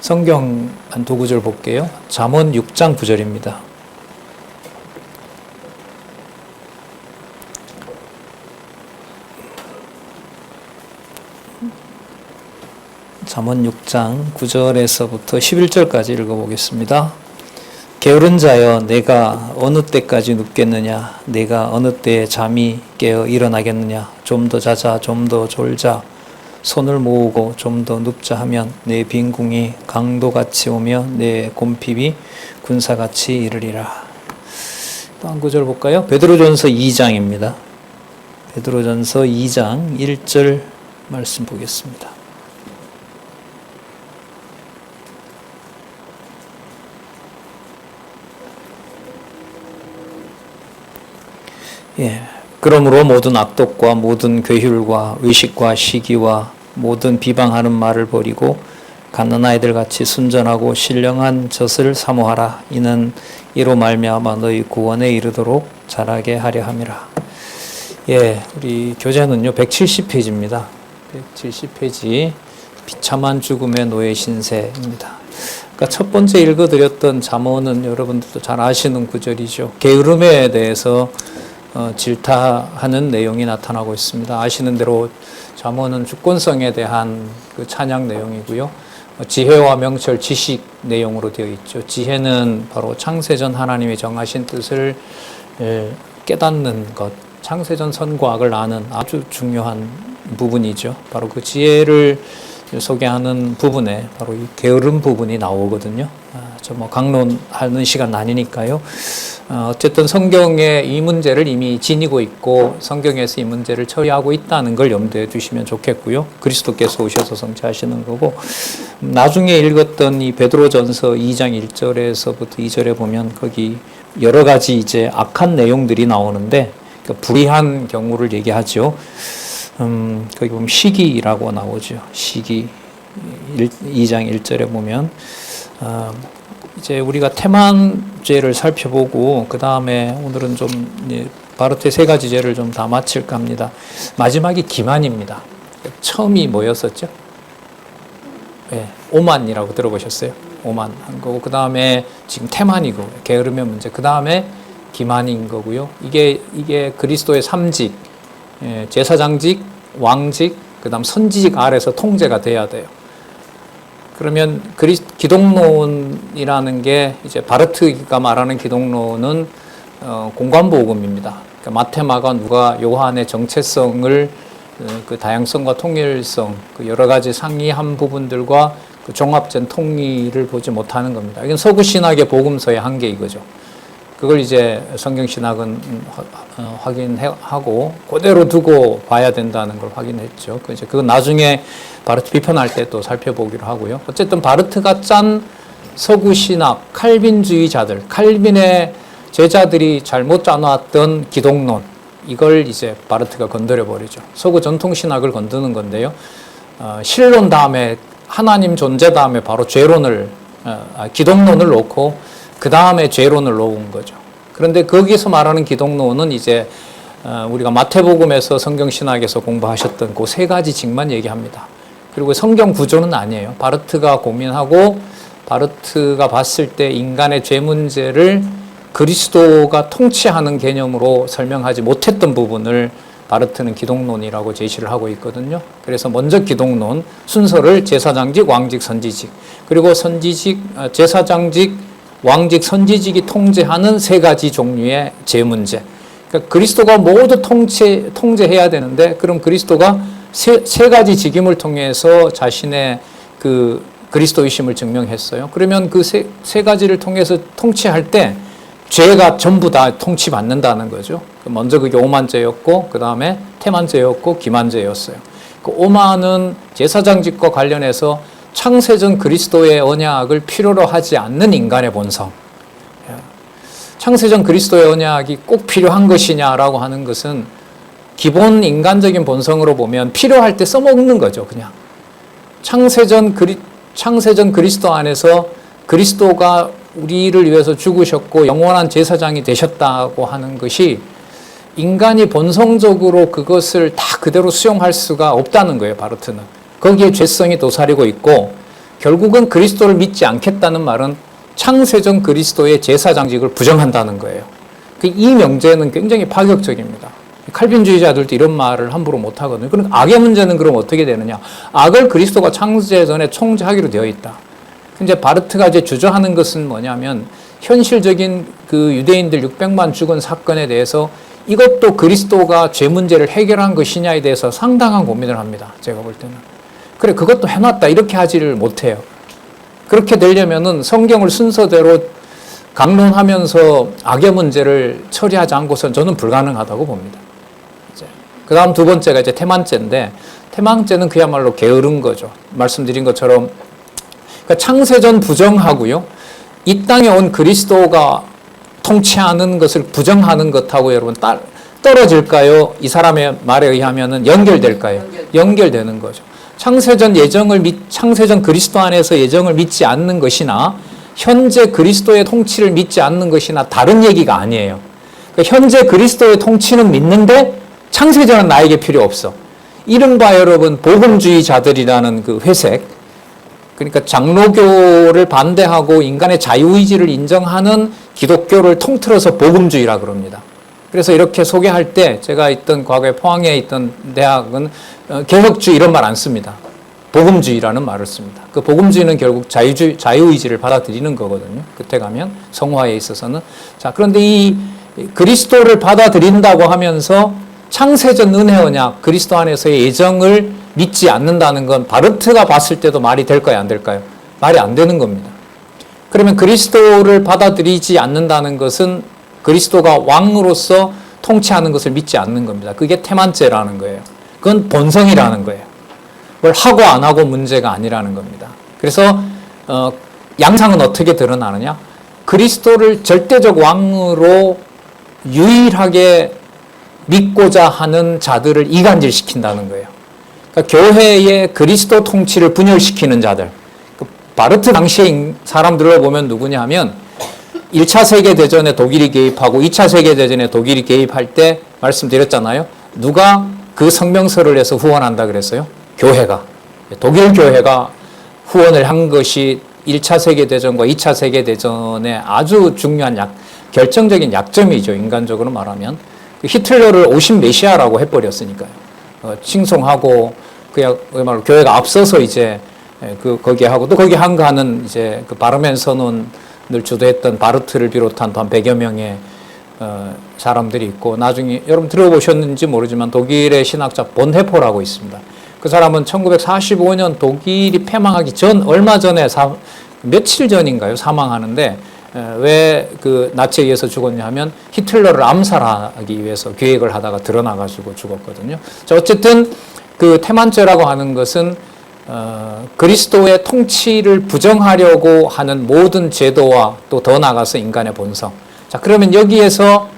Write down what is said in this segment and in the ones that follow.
성경 한 두 구절 볼게요. 잠언 6장 9절입니다. 잠언 6장 9절에서부터 11절까지 읽어보겠습니다. 게으른 자여, 내가 어느 때까지 눕겠느냐? 내가 어느 때에 잠이 깨어 일어나겠느냐? 좀 더 자자, 좀 더 졸자. 손을 모으고 좀 더 눕자 하면 내 빈궁이 강도같이 오며 내 곰핍이 군사같이 이르리라. 또 한 구절 볼까요? 베드로전서 2장입니다. 베드로전서 2장 1절 말씀 보겠습니다. 그러므로 모든 악독과 모든 괴휼과 의식과 시기와 모든 비방하는 말을 버리고 갓난아이들 같이 순전하고 신령한 젖을 사모하라. 이는 이로 말미암아 너희 구원에 이르도록 자라게 하려 함이라. 우리 교재는요 170페이지입니다. 170페이지 비참한 죽음의 노예 신세입니다. 그러니까 첫 번째 읽어드렸던 잠언은 여러분들도 잘 아시는 구절이죠. 게으름에 대해서 질타하는 내용이 나타나고 있습니다. 아시는 대로 잠언은 주권성에 대한 그 찬양 내용이고요. 지혜와 명철, 지식 내용으로 되어 있죠. 지혜는 바로 창세전 하나님이 정하신 뜻을 깨닫는 것, 창세전 선과 악을 아는 아주 중요한 부분이죠. 바로 그 지혜를 소개하는 부분에 바로 이 게으름 부분이 나오거든요. 강론하는 시간 아니니까요. 어쨌든 성경에 이 문제를 이미 지니고 있고 성경에서 이 문제를 처리하고 있다는 걸 염두에 두시면 좋겠고요. 그리스도께서 오셔서 성취하시는 거고, 나중에 읽었던 이 베드로전서 2장 1절에서부터 2절에 보면 거기 여러 가지 이제 악한 내용들이 나오는데 불의한 경우를 얘기하죠. 거기 보면 시기라고 나오죠. 시기 2장 1절에 보면 이제 우리가 태만죄를 살펴보고 그 다음에 오늘은 좀 바르트의 세 가지 죄를 좀 다 마칠까 합니다. 마지막이 기만입니다. 처음이 뭐였었죠? 오만이라고 들어보셨어요? 오만 한 거고, 그 다음에 지금 태만이고 게으름의 문제, 그 다음에 기만인 거고요. 이게 그리스도의 삼직, 제사장직, 왕직, 그 다음 선지직 아래서 통제가 돼야 돼요. 그러면 기독론이라는 게 이제 바르트가 말하는 기독론은 공관복음입니다. 그러니까 마태, 마가, 누가, 요한의 정체성을 그 다양성과 통일성, 그 여러 가지 상이한 부분들과 그 종합된 통일을 보지 못하는 겁니다. 이건 서구 신학의 복음서의 한계 이거죠. 그걸 이제 성경 신학은 확인하고 그대로 두고 봐야 된다는 걸 확인했죠. 그건 나중에 바르트 비판할 때 또 살펴보기로 하고요. 어쨌든 바르트가 짠 서구 신학, 칼빈주의자들, 칼빈의 제자들이 잘못 짜놨던 기독론, 이걸 이제 바르트가 건드려 버리죠. 서구 전통 신학을 건드는 건데요. 신론 다음에 하나님 존재 다음에 바로 죄론을 기독론을 놓고 그 다음에 죄론을 놓은 거죠. 그런데 거기서 말하는 기독론은 이제 우리가 마태복음에서 성경신학에서 공부하셨던 그 세 가지 직만 얘기합니다. 그리고 성경 구조는 아니에요. 바르트가 고민하고 바르트가 봤을 때 인간의 죄 문제를 그리스도가 통치하는 개념으로 설명하지 못했던 부분을 바르트는 기독론이라고 제시를 하고 있거든요. 그래서 먼저 기독론 순서를 제사장직, 왕직, 선지직, 그리고 선지직, 제사장직, 왕직, 선지직이 통제하는 세 가지 종류의 죄 문제. 그러니까 그리스도가 모두 통제해야 되는데, 그럼 그리스도가 세 가지 직임을 통해서 자신의 그 그리스도이심을 증명했어요. 그러면 그 세 가지를 통해서 통치할 때 죄가 전부 다 통치받는다는 거죠. 먼저 그게 오만죄였고, 그 다음에 태만죄였고, 기만죄였어요. 그 오만은 제사장직과 관련해서 창세전 그리스도의 언약을 필요로 하지 않는 인간의 본성. 창세전 그리스도의 언약이 꼭 필요한 것이냐라고 하는 것은 기본 인간적인 본성으로 보면 필요할 때 써먹는 거죠, 그냥. 창세전 그리스도 안에서 그리스도가 우리를 위해서 죽으셨고 영원한 제사장이 되셨다고 하는 것이 인간이 본성적으로 그것을 다 그대로 수용할 수가 없다는 거예요, 바르트는. 거기에 죄성이 도사리고 있고, 결국은 그리스도를 믿지 않겠다는 말은 창세전 그리스도의 제사장직을 부정한다는 거예요. 이 명제는 굉장히 파격적입니다. 칼빈주의자들도 이런 말을 함부로 못하거든요. 그러니까 악의 문제는 그럼 어떻게 되느냐. 악을 그리스도가 창세전에 통제하기로 되어 있다. 이제 바르트가 이제 주장하는 것은 뭐냐면 현실적인 그 유대인들 600만 죽은 사건에 대해서 이것도 그리스도가 죄 문제를 해결한 것이냐에 대해서 상당한 고민을 합니다. 제가 볼 때는. 그래, 그것도 해놨다. 이렇게 하지를 못해요. 그렇게 되려면은 성경을 순서대로 강론하면서 악의 문제를 처리하지 않고선 저는 불가능하다고 봅니다. 그 다음 두 번째가 이제 태만죄인데, 태만죄는 그야말로 게으른 거죠. 말씀드린 것처럼. 그러니까 창세전 부정하고요. 이 땅에 온 그리스도가 통치하는 것을 부정하는 것하고 여러분 떨어질까요? 이 사람의 말에 의하면은 연결될까요? 연결되는 거죠. 창세전 그리스도 안에서 예정을 믿지 않는 것이나 현재 그리스도의 통치를 믿지 않는 것이나 다른 얘기가 아니에요. 그러니까 현재 그리스도의 통치는 믿는데 창세전은 나에게 필요 없어. 이른바 여러분 복음주의자들이라는 그 회색, 그러니까 장로교를 반대하고 인간의 자유의지를 인정하는 기독교를 통틀어서 복음주의라 그럽니다. 그래서 이렇게 소개할 때 제가 있던 과거에 포항에 있던 대학은 개혁주의 이런 말 안 씁니다. 복음주의라는 말을 씁니다. 그 복음주의는 결국 자유의지를 받아들이는 거거든요. 끝에 가면 성화에 있어서는. 자, 그런데 이 그리스도를 받아들인다고 하면서 창세전 은혜 언약, 그리스도 안에서의 예정을 믿지 않는다는 건 바르트가 봤을 때도 말이 될까요? 안 될까요? 말이 안 되는 겁니다. 그러면 그리스도를 받아들이지 않는다는 것은 그리스도가 왕으로서 통치하는 것을 믿지 않는 겁니다. 그게 태만죄라는 거예요. 그건 본성이라는 거예요. 뭘 하고 안 하고 문제가 아니라는 겁니다. 그래서 양상은 어떻게 드러나느냐? 그리스도를 절대적 왕으로 유일하게 믿고자 하는 자들을 이간질시킨다는 거예요. 그러니까 교회의 그리스도 통치를 분열시키는 자들. 바르트 당시의 사람들을 보면 누구냐 하면 1차 세계대전에 독일이 개입하고 2차 세계대전에 독일이 개입할 때 말씀드렸잖아요. 누가 그 성명서를 내서 후원한다 그랬어요? 교회가. 독일 교회가 후원을 한 것이 1차 세계대전과 2차 세계대전의 아주 중요한 결정적인 약점이죠. 인간적으로 말하면. 히틀러를 오신 메시아라고 해버렸으니까요. 칭송하고 그야말로 교회가 앞서서 이제 거기에 하고 또 거기 한가하는 이제 그 바르멘 선언을 주도했던 바르트를 비롯한 또 한 100여 명의 사람들이 있고 나중에 여러분 들어보셨는지 모르지만 독일의 신학자 본헤퍼라고 있습니다. 그 사람은 1945년 독일이 패망하기 전 얼마 전에 며칠 전인가요? 사망하는데 왜 그 나치에 의해서 죽었냐 하면 히틀러를 암살하기 위해서 계획을 하다가 드러나가지고 죽었거든요. 자, 어쨌든 그 태만죄라고 하는 것은 그리스도의 통치를 부정하려고 하는 모든 제도와 또 더 나아가서 인간의 본성. 자, 그러면 여기에서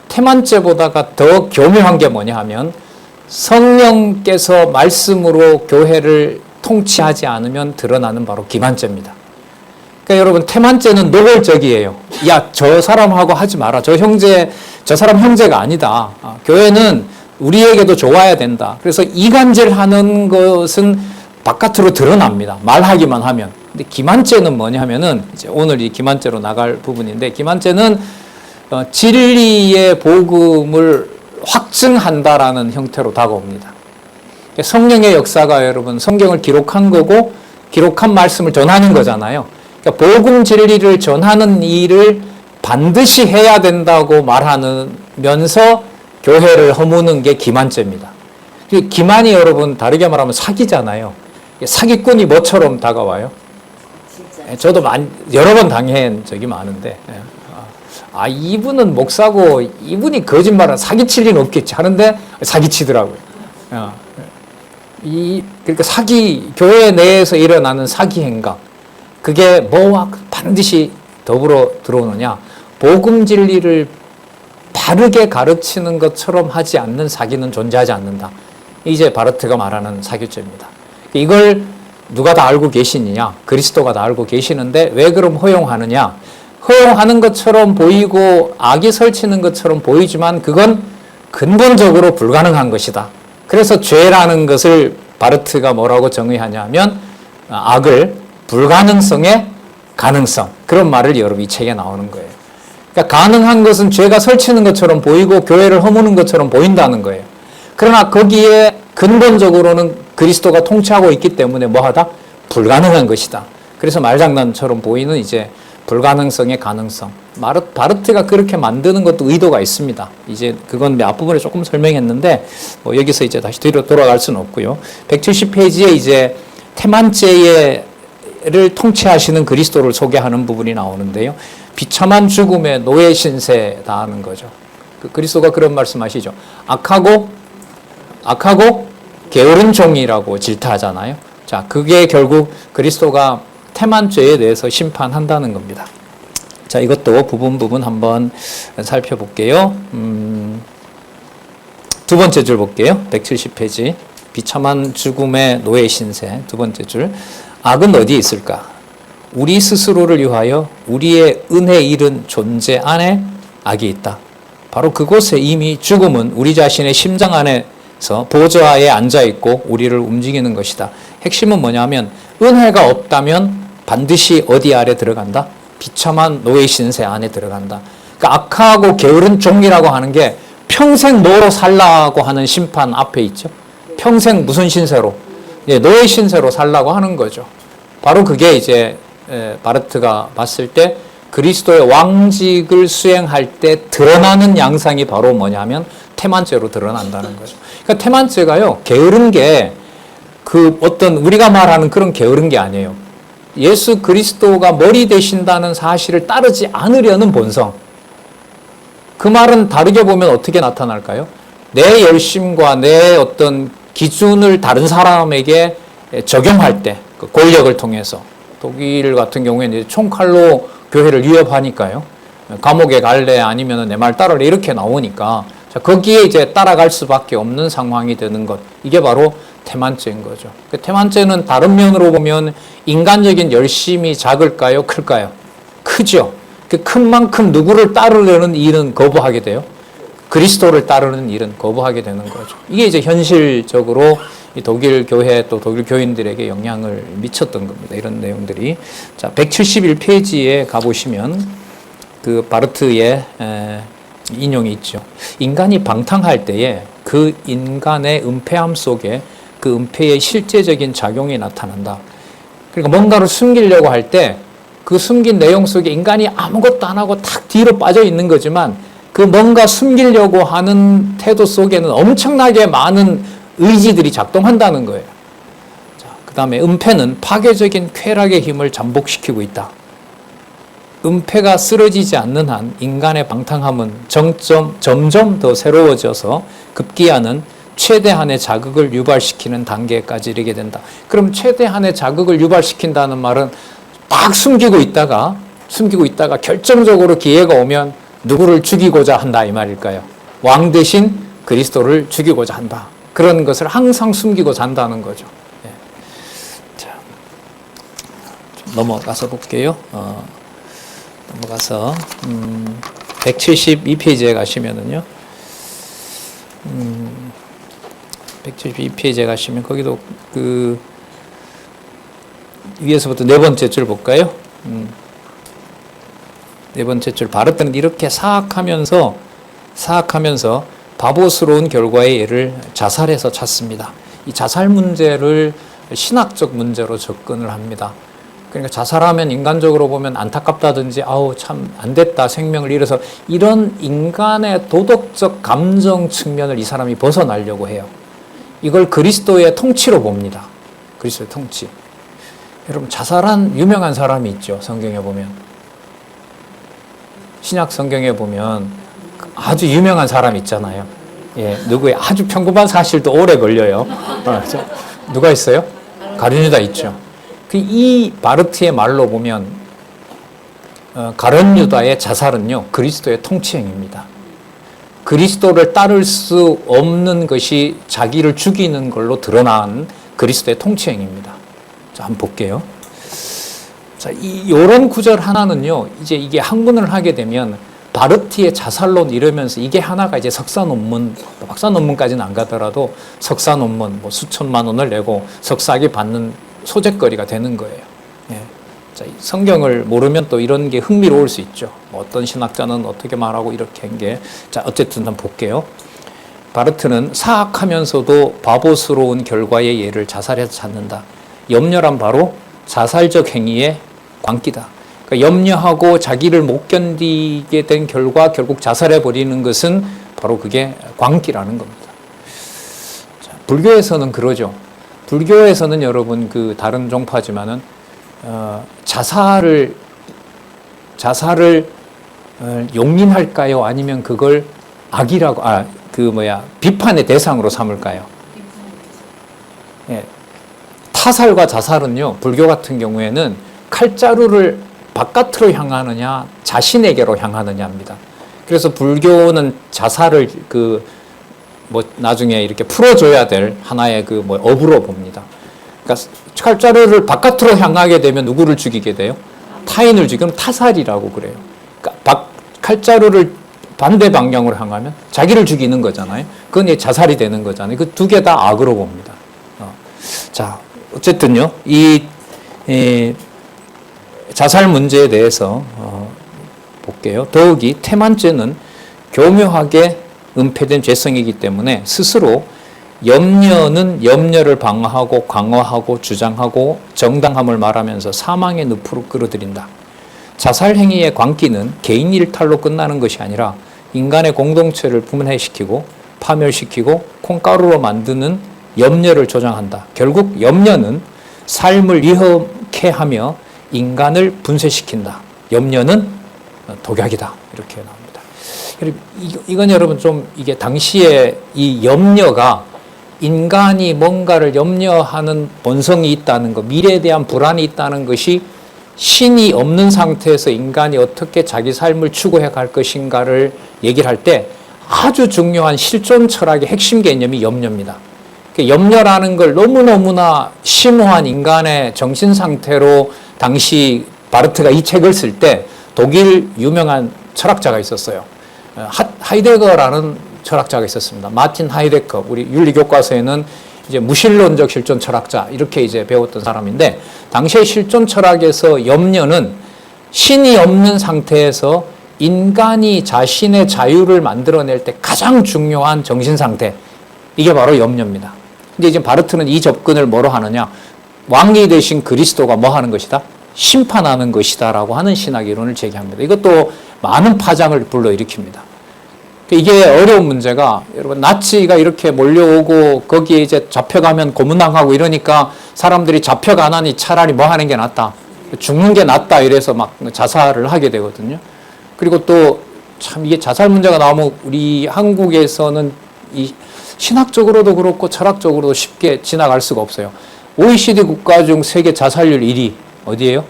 태만죄보다가 더 교묘한 게 뭐냐 하면 성령께서 말씀으로 교회를 통치하지 않으면 드러나는 바로 기만죄입니다. 그러니까 여러분 태만죄는 노골적이에요. 야, 저 사람하고 하지 마라. 저 사람 형제가 아니다. 교회는 우리에게도 좋아야 된다. 그래서 이간질하는 것은 바깥으로 드러납니다. 말하기만 하면. 근데 기만죄는 뭐냐 하면은 이제 오늘 이 기만죄로 나갈 부분인데 기만죄는 진리의 복음을 확증한다라는 형태로 다가옵니다. 성령의 역사가 여러분 성경을 기록한 거고 기록한 말씀을 전하는 거잖아요. 그러니까 복음 진리를 전하는 일을 반드시 해야 된다고 말하면서 교회를 허무는 게 기만죄입니다. 기만이 여러분 다르게 말하면 사기잖아요. 사기꾼이 뭐처럼 다가와요? 진짜. 저도 여러 번 당한 적이 많은데 이분은 목사고 이분이 거짓말은 사기칠 리는 없겠지 하는데 사기치더라고요. 그러니까 교회 내에서 일어나는 사기 행각 그게 뭐와 반드시 더불어 들어오느냐? 복음 진리를 바르게 가르치는 것처럼 하지 않는 사기는 존재하지 않는다. 이제 바르트가 말하는 사기죄입니다. 이걸 누가 다 알고 계시느냐? 그리스도가 다 알고 계시는데 왜 그럼 허용하느냐? 허용하는 것처럼 보이고 악이 설치는 것처럼 보이지만 그건 근본적으로 불가능한 것이다. 그래서 죄라는 것을 바르트가 뭐라고 정의하냐면 악을 불가능성의 가능성. 그런 말을 여러분 이 책에 나오는 거예요. 그러니까 가능한 것은 죄가 설치는 것처럼 보이고 교회를 허무는 것처럼 보인다는 거예요. 그러나 거기에 근본적으로는 그리스도가 통치하고 있기 때문에 뭐하다? 불가능한 것이다. 그래서 말장난처럼 보이는 이제 불가능성의 가능성. 바르트가 그렇게 만드는 것도 의도가 있습니다. 이제 그건 앞부분에 조금 설명했는데 뭐 여기서 이제 다시 뒤로 돌아갈 수는 없고요. 170페이지에 이제 태만죄를 통치하시는 그리스도를 소개하는 부분이 나오는데요. 비참한 죽음의 노예 신세다 하는 거죠. 그리스도가 그런 말씀하시죠. 악하고 게으른 종이라고 질타하잖아요. 자, 그게 결국 그리스도가 태만죄에 대해서 심판한다는 겁니다. 자, 이것도 부분 한번 살펴볼게요. 두 번째 줄 볼게요. 170페이지. 비참한 죽음의 노예 신세. 두 번째 줄. 악은 어디에 있을까? 우리 스스로를 위하여 우리의 은혜 잃은 존재 안에 악이 있다. 바로 그곳에 이미 죽음은 우리 자신의 심장 안에서 보좌에 앉아있고 우리를 움직이는 것이다. 핵심은 뭐냐면 은혜가 없다면 반드시 어디 아래 들어간다? 비참한 노예 신세 안에 들어간다. 그러니까 악하고 게으른 종이라고 하는 게 평생 노로 살라고 하는 심판 앞에 있죠. 평생 무슨 신세로? 노예 신세로 살라고 하는 거죠. 바로 그게 이제 바르트가 봤을 때 그리스도의 왕직을 수행할 때 드러나는 양상이 바로 뭐냐면 태만죄로 드러난다는 거죠. 그러니까 태만죄가요, 게으른 게 그 어떤 우리가 말하는 그런 게으른 게 아니에요. 예수 그리스도가 머리 되신다는 사실을 따르지 않으려는 본성. 그 말은 다르게 보면 어떻게 나타날까요? 내 열심과 내 어떤 기준을 다른 사람에게 적용할 때, 그 권력을 통해서. 독일 같은 경우에는 이제 총칼로 교회를 위협하니까요. 감옥에 갈래 아니면 내 말 따르래 이렇게 나오니까 자, 거기에 이제 따라갈 수밖에 없는 상황이 되는 것. 이게 바로 태만죄인 거죠. 그 태만죄는 다른 면으로 보면 인간적인 열심이 작을까요? 클까요? 크죠. 그 큰 만큼 누구를 따르려는 일은 거부하게 돼요. 그리스도를 따르는 일은 거부하게 되는 거죠. 이게 이제 현실적으로 이 독일 교회 또 독일 교인들에게 영향을 미쳤던 겁니다. 이런 내용들이. 자, 171페이지에 가보시면 그 바르트의 인용이 있죠. 인간이 방탕할 때에 그 인간의 은폐함 속에 그 은폐의 실제적인 작용이 나타난다. 그러니까 뭔가를 숨기려고 할 때 그 숨긴 내용 속에 인간이 아무것도 안 하고 탁 뒤로 빠져 있는 거지만 그 뭔가 숨기려고 하는 태도 속에는 엄청나게 많은 의지들이 작동한다는 거예요. 자, 그 다음에 은폐는 파괴적인 쾌락의 힘을 잠복시키고 있다. 은폐가 쓰러지지 않는 한 인간의 방탕함은 점점 더 새로워져서 급기야는 최대한의 자극을 유발시키는 단계까지 이르게 된다. 그럼 최대한의 자극을 유발시킨다는 말은 딱 숨기고 있다가 결정적으로 기회가 오면 누구를 죽이고자 한다 이 말일까요? 왕 대신 그리스도를 죽이고자 한다. 그런 것을 항상 숨기고 잔다는 거죠. 예. 자, 넘어가서 볼게요. 넘어가서 172페이지에 가시면은요. 172페이지에 가시면 거기도 그 위에서부터 네 번째 줄 볼까요? 네 번째 줄. 바르트는 이렇게 사악하면서 바보스러운 결과의 예를 자살에서 찾습니다. 이 자살 문제를 신학적 문제로 접근을 합니다. 그러니까 자살하면 인간적으로 보면 안타깝다든지 아우 참 안 됐다 생명을 잃어서 이런 인간의 도덕적 감정 측면을 이 사람이 벗어나려고 해요. 이걸 그리스도의 통치로 봅니다. 그리스도의 통치. 여러분 자살한 유명한 사람이 있죠. 성경에 보면. 신약 성경에 보면 아주 유명한 사람 있잖아요. 예, 누구의 아주 평범한 사실도 오래 걸려요. 누가 있어요? 가룟 유다 있죠. 이 바르트의 말로 보면 가룟 유다의 자살은요 그리스도의 통치행입니다. 그리스도를 따를 수 없는 것이 자기를 죽이는 걸로 드러난 그리스도의 통치행입니다. 자, 한번 볼게요. 자, 요런 구절 하나는요, 이제 이게 학문을 하게 되면 바르트의 자살론 이러면서 이게 하나가 이제 석사 논문, 박사 논문까지는 안 가더라도 석사 논문 뭐 수천만 원을 내고 석사학위 받는 소재거리가 되는 거예요. 예. 자, 성경을 모르면 또 이런 게 흥미로울 수 있죠. 뭐 어떤 신학자는 어떻게 말하고 이렇게 한 게. 자, 어쨌든 한번 볼게요. 바르트는 사악하면서도 바보스러운 결과의 예를 자살해서 찾는다. 염려란 바로 자살적 행위의 광기다. 그러니까 염려하고 자기를 못 견디게 된 결과 결국 자살해버리는 것은 바로 그게 광기라는 겁니다. 자, 불교에서는 그러죠. 불교에서는 여러분 그 다른 종파지만은 자살을 용인할까요? 아니면 그걸 악이라고 비판의 대상으로 삼을까요? 예. 타살과 자살은요, 불교 같은 경우에는 칼자루를 바깥으로 향하느냐, 자신에게로 향하느냐입니다. 그래서 불교는 자살을 나중에 이렇게 풀어줘야 될 하나의 업으로 봅니다. 그러니까 칼자루를 바깥으로 향하게 되면 누구를 죽이게 돼요? 타인을 죽이면 타살이라고 그래요. 그러니까 칼자루를 반대 방향으로 향하면 자기를 죽이는 거잖아요. 그건 자살이 되는 거잖아요. 그 두 개 다 악으로 봅니다. 자, 어쨌든요, 이 자살 문제에 대해서 볼게요. 더욱이 태만죄는 교묘하게 은폐된 죄성이기 때문에 스스로 염려는 염려를 방어하고 강화하고 주장하고 정당함을 말하면서 사망의 늪으로 끌어들인다. 자살 행위의 광기는 개인 일탈로 끝나는 것이 아니라 인간의 공동체를 분해시키고 파멸시키고 콩가루로 만드는 염려를 조장한다. 결국 염려는 삶을 위험케 하며 인간을 분쇄시킨다. 염려는 독약이다. 이렇게 나옵니다. 이건 여러분 좀 이게 당시에 이 염려가 인간이 뭔가를 염려하는 본성이 있다는 것, 미래에 대한 불안이 있다는 것이 신이 없는 상태에서 인간이 어떻게 자기 삶을 추구해 갈 것인가를 얘기를 할 때 아주 중요한 실존 철학의 핵심 개념이 염려입니다. 염려라는 걸 너무너무나 심오한 인간의 정신 상태로 당시 바르트가 이 책을 쓸 때 독일 유명한 철학자가 있었어요. 하이데거라는 철학자가 있었습니다. 마틴 하이데거. 우리 윤리 교과서에는 이제 무신론적 실존 철학자 이렇게 이제 배웠던 사람인데, 당시의 실존 철학에서 염려는 신이 없는 상태에서 인간이 자신의 자유를 만들어낼 때 가장 중요한 정신 상태, 이게 바로 염려입니다. 근데 이제 바르트는 이 접근을 뭐로 하느냐? 왕이 되신 그리스도가 뭐 하는 것이다? 심판하는 것이다라고 하는 신학 이론을 제기합니다. 이것도 많은 파장을 불러일으킵니다. 이게 어려운 문제가, 여러분 나치가 이렇게 몰려오고 거기에 이제 잡혀가면 고문당하고 이러니까 사람들이 잡혀가나니 차라리 뭐 하는 게 낫다, 죽는 게 낫다, 이래서 막 자살을 하게 되거든요. 그리고 또 참 이게 자살 문제가 나오면 우리 한국에서는 이 신학적으로도 그렇고 철학적으로도 쉽게 지나갈 수가 없어요. OECD 국가 중 세계 자살률 1위 어디예요?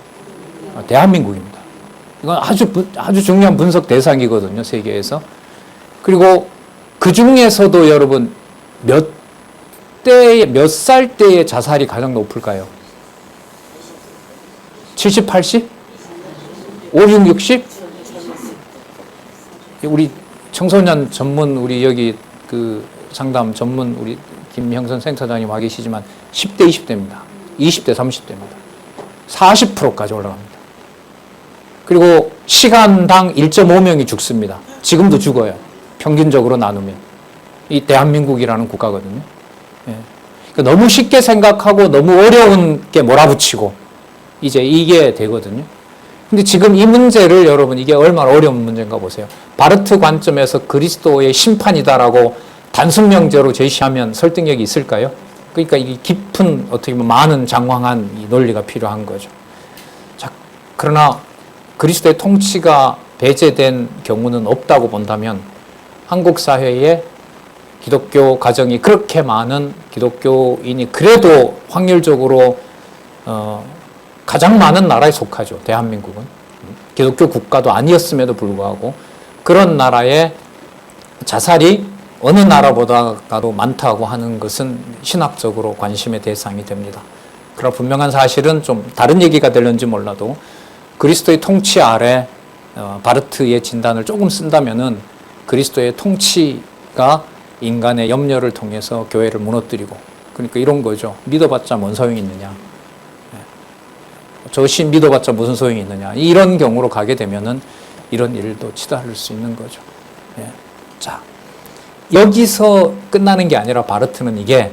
대한민국입니다. 이건 아주 중요한 분석 대상이거든요, 세계에서. 그리고 그 중에서도 여러분 몇 살 때의 자살이 가장 높을까요? 70, 80? 5, 6, 60? 우리 청소년 전문, 우리 여기 그 상담 전문 우리 김형선 센터장님 와 계시지만 10대, 20대입니다. 20대, 30대입니다. 40%까지 올라갑니다. 그리고 시간당 1.5명이 죽습니다. 지금도 죽어요. 평균적으로 나누면. 이 대한민국이라는 국가거든요. 예. 그러니까 너무 쉽게 생각하고 너무 어려운 게 몰아붙이고 이제 이게 되거든요. 근데 지금 이 문제를 여러분, 이게 얼마나 어려운 문제인가 보세요. 바르트 관점에서 그리스도의 심판이다라고 단순 명제로 제시하면 설득력이 있을까요? 그러니까 이게 깊은, 어떻게 보면 많은 장황한 이 논리가 필요한 거죠. 자, 그러나 그리스도의 통치가 배제된 경우는 없다고 본다면 한국 사회에 기독교 가정이 그렇게 많은 기독교인이 그래도 확률적으로 가장 많은 나라에 속하죠. 대한민국은. 기독교 국가도 아니었음에도 불구하고 그런 나라에 자살이 어느 나라보다도 많다고 하는 것은 신학적으로 관심의 대상이 됩니다. 그러나 분명한 사실은 좀 다른 얘기가 될는지 몰라도 그리스도의 통치 아래 바르트의 진단을 조금 쓴다면은 그리스도의 통치가 인간의 염려를 통해서 교회를 무너뜨리고, 그러니까 이런 거죠. 믿어봤자 뭔 소용이 있느냐. 저 신 믿어봤자 무슨 소용이 있느냐. 이런 경우로 가게 되면은 이런 일도 치달을 수 있는 거죠. 예. 자, 여기서 끝나는 게 아니라 바르트는 이게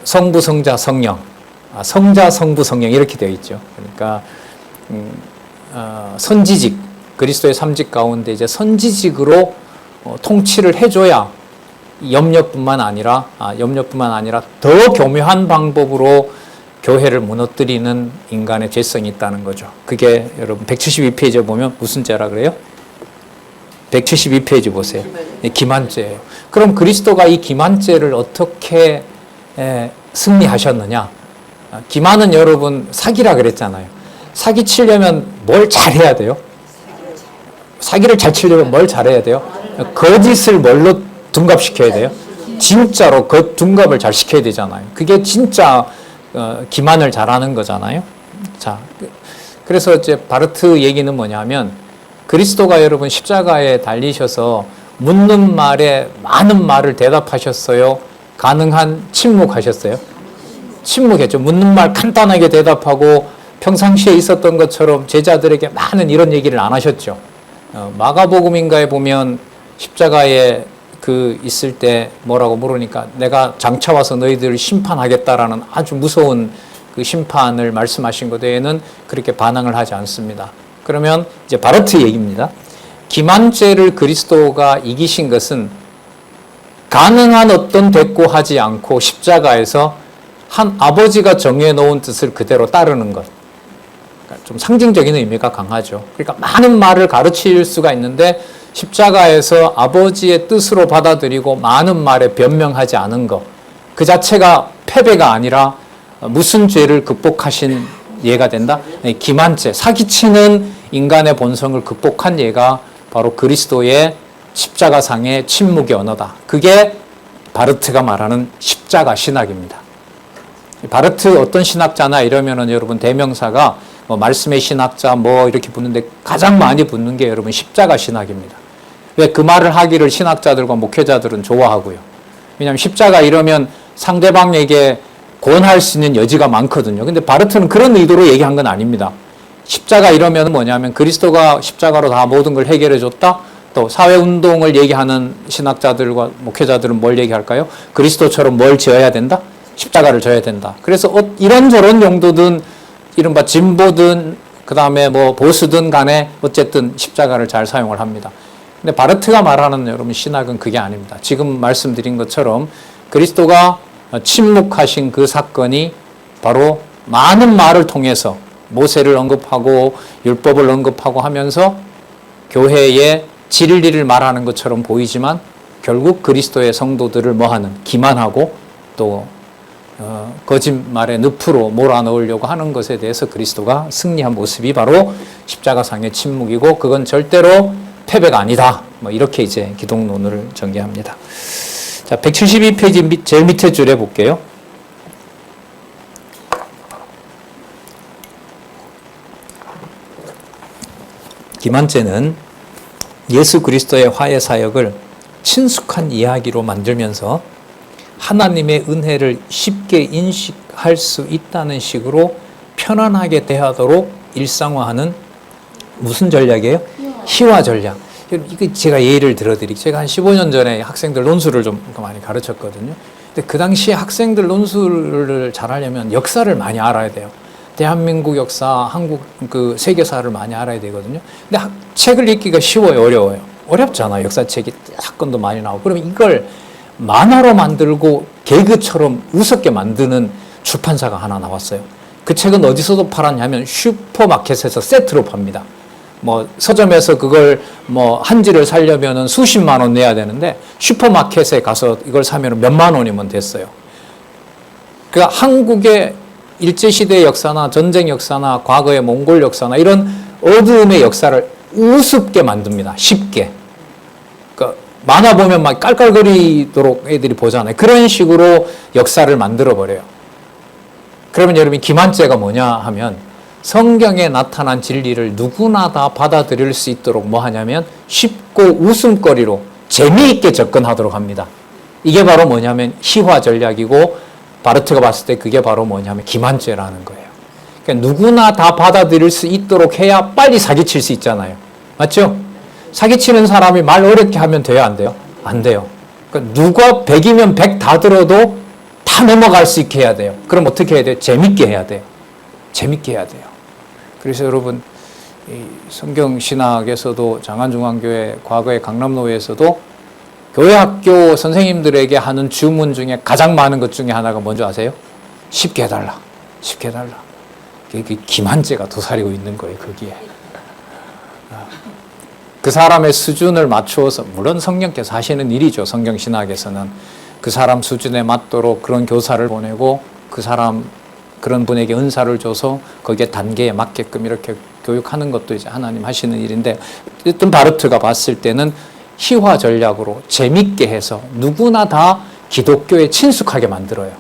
성부, 성자, 성령, 성자, 성부, 성령 이렇게 되어 있죠. 그러니까 선지직, 그리스도의 삼직 가운데 이제 선지직으로 통치를 해줘야 염려뿐만 아니라 더 교묘한 방법으로 교회를 무너뜨리는 인간의 죄성이 있다는 거죠. 그게 여러분 172페이지에 보면 무슨 죄라 그래요? 172페이지 보세요. 기만죄예요. 그럼 그리스도가 이 기만죄를 어떻게 승리하셨느냐? 기만은 여러분 사기라 그랬잖아요. 사기 치려면 뭘 잘해야 돼요? 사기를 잘 치려면 뭘 잘해야 돼요? 거짓을 뭘로 둔갑시켜야 돼요? 진짜로 그 둔갑을 잘 시켜야 되잖아요. 그게 진짜 기만을 잘하는 거잖아요. 자, 그래서 이제 바르트 얘기는 뭐냐면 그리스도가 여러분 십자가에 달리셔서 묻는 말에 많은 말을 대답하셨어요? 가능한 침묵하셨어요? 침묵했죠. 묻는 말 간단하게 대답하고 평상시에 있었던 것처럼 제자들에게 많은 이런 얘기를 안 하셨죠. 마가복음인가에 보면 십자가에 있을 때 뭐라고 물으니까 내가 장차 와서 너희들을 심판하겠다라는 아주 무서운 그 심판을 말씀하신 것 외에는 그렇게 반항을 하지 않습니다. 그러면 이제 바르트 얘기입니다. 기만죄를 그리스도가 이기신 것은 가능한 어떤 대꾸하지 않고 십자가에서 한 아버지가 정해놓은 뜻을 그대로 따르는 것. 그러니까 좀 상징적인 의미가 강하죠. 그러니까 많은 말을 가르칠 수가 있는데 십자가에서 아버지의 뜻으로 받아들이고 많은 말에 변명하지 않은 것. 그 자체가 패배가 아니라 무슨 죄를 극복하신 예가 된다? 기만죄, 사기치는 인간의 본성을 극복한 예가 바로 그리스도의 십자가상의 침묵의 언어다. 그게 바르트가 말하는 십자가 신학입니다. 바르트 어떤 신학자나 이러면은 여러분 대명사가 말씀의 신학자 이렇게 붙는데 가장 많이 붙는 게 여러분 십자가 신학입니다. 왜 그 말을 하기를 신학자들과 목회자들은 좋아하고요. 왜냐하면 십자가 이러면 상대방에게 권할 수 있는 여지가 많거든요. 근데 바르트는 그런 의도로 얘기한 건 아닙니다. 십자가 이러면 뭐냐면 그리스도가 십자가로 다 모든 걸 해결해 줬다. 또 사회운동을 얘기하는 신학자들과 목회자들은 뭘 얘기할까요? 그리스도처럼 뭘 지어야 된다? 십자가를 져야 된다. 그래서 이런저런 용도든 이른바 진보든 그 다음에 보수든 간에 어쨌든 십자가를 잘 사용을 합니다. 근데 바르트가 말하는 여러분 신학은 그게 아닙니다. 지금 말씀드린 것처럼 그리스도가 침묵하신 그 사건이 바로 많은 말을 통해서 모세를 언급하고 율법을 언급하고 하면서 교회의 진리를 말하는 것처럼 보이지만 결국 그리스도의 성도들을 뭐하는 기만하고 또 거짓말의 늪으로 몰아넣으려고 하는 것에 대해서 그리스도가 승리한 모습이 바로 십자가상의 침묵이고 그건 절대로 패배가 아니다. 이렇게 이제 기독론을 전개합니다. 자, 172페이지 제일 밑에 줄에 볼게요. 기만죄는 예수 그리스도의 화해 사역을 친숙한 이야기로 만들면서 하나님의 은혜를 쉽게 인식할 수 있다는 식으로 편안하게 대하도록 일상화하는 무슨 전략이에요? 희화 전략. 이거 제가 예를 들어드릴게요. 제가 한 15년 전에 학생들 논술을 좀 많이 가르쳤거든요. 근데 그 당시에 학생들 논술을 잘하려면 역사를 많이 알아야 돼요. 대한민국 역사, 한국 세계사를 많이 알아야 되거든요. 근데 책을 읽기가 쉬워요, 어려워요? 어렵잖아요. 역사책이 사건도 많이 나오고. 그럼 이걸 만화로 만들고 개그처럼 우습게 만드는 출판사가 하나 나왔어요. 그 책은 어디서도 팔았냐면 슈퍼마켓에서 세트로 팝니다. 서점에서 그걸 한지를 사려면은 수십만 원 내야 되는데 슈퍼마켓에 가서 이걸 사면 몇만 원이면 됐어요. 그러니까 한국의 일제시대 역사나 전쟁 역사나 과거의 몽골 역사나 이런 어두움의 역사를 우습게 만듭니다. 쉽게. 그러니까 만화 보면 막 깔깔거리도록 애들이 보잖아요. 그런 식으로 역사를 만들어버려요. 그러면 여러분이 기만죄가 뭐냐 하면 성경에 나타난 진리를 누구나 다 받아들일 수 있도록 뭐 하냐면 쉽고 웃음거리로 재미있게 접근하도록 합니다. 이게 바로 뭐냐면 희화 전략이고 바르트가 봤을 때 그게 바로 뭐냐면 기만죄라는 거예요. 그러니까 누구나 다 받아들일 수 있도록 해야 빨리 사기칠 수 있잖아요. 맞죠? 사기치는 사람이 말 어렵게 하면 돼요, 안 돼요? 안 돼요. 그러니까 누가 100이면 100 다 들어도 다 넘어갈 수 있게 해야 돼요. 그럼 어떻게 해야 돼요? 재밌게 해야 돼요. 재밌게 해야 돼요. 그래서 여러분, 이 성경신학에서도 장안중앙교회, 과거의 강남노회에서도 교회학교 선생님들에게 하는 주문 중에 가장 많은 것 중에 하나가 뭔지 아세요? 쉽게 해달라. 쉽게 해달라. 그게 기만죄가 도사리고 있는 거예요, 거기에. 그 사람의 수준을 맞추어서, 물론 성령께서 하시는 일이죠, 성경신학에서는. 그 사람 수준에 맞도록 그런 교사를 보내고 그 사람, 그런 분에게 은사를 줘서 거기에 단계에 맞게끔 이렇게 교육하는 것도 이제 하나님 하시는 일인데, 어떤 바르트가 봤을 때는 희화 전략으로 재밌게 해서 누구나 다 기독교에 친숙하게 만들어요.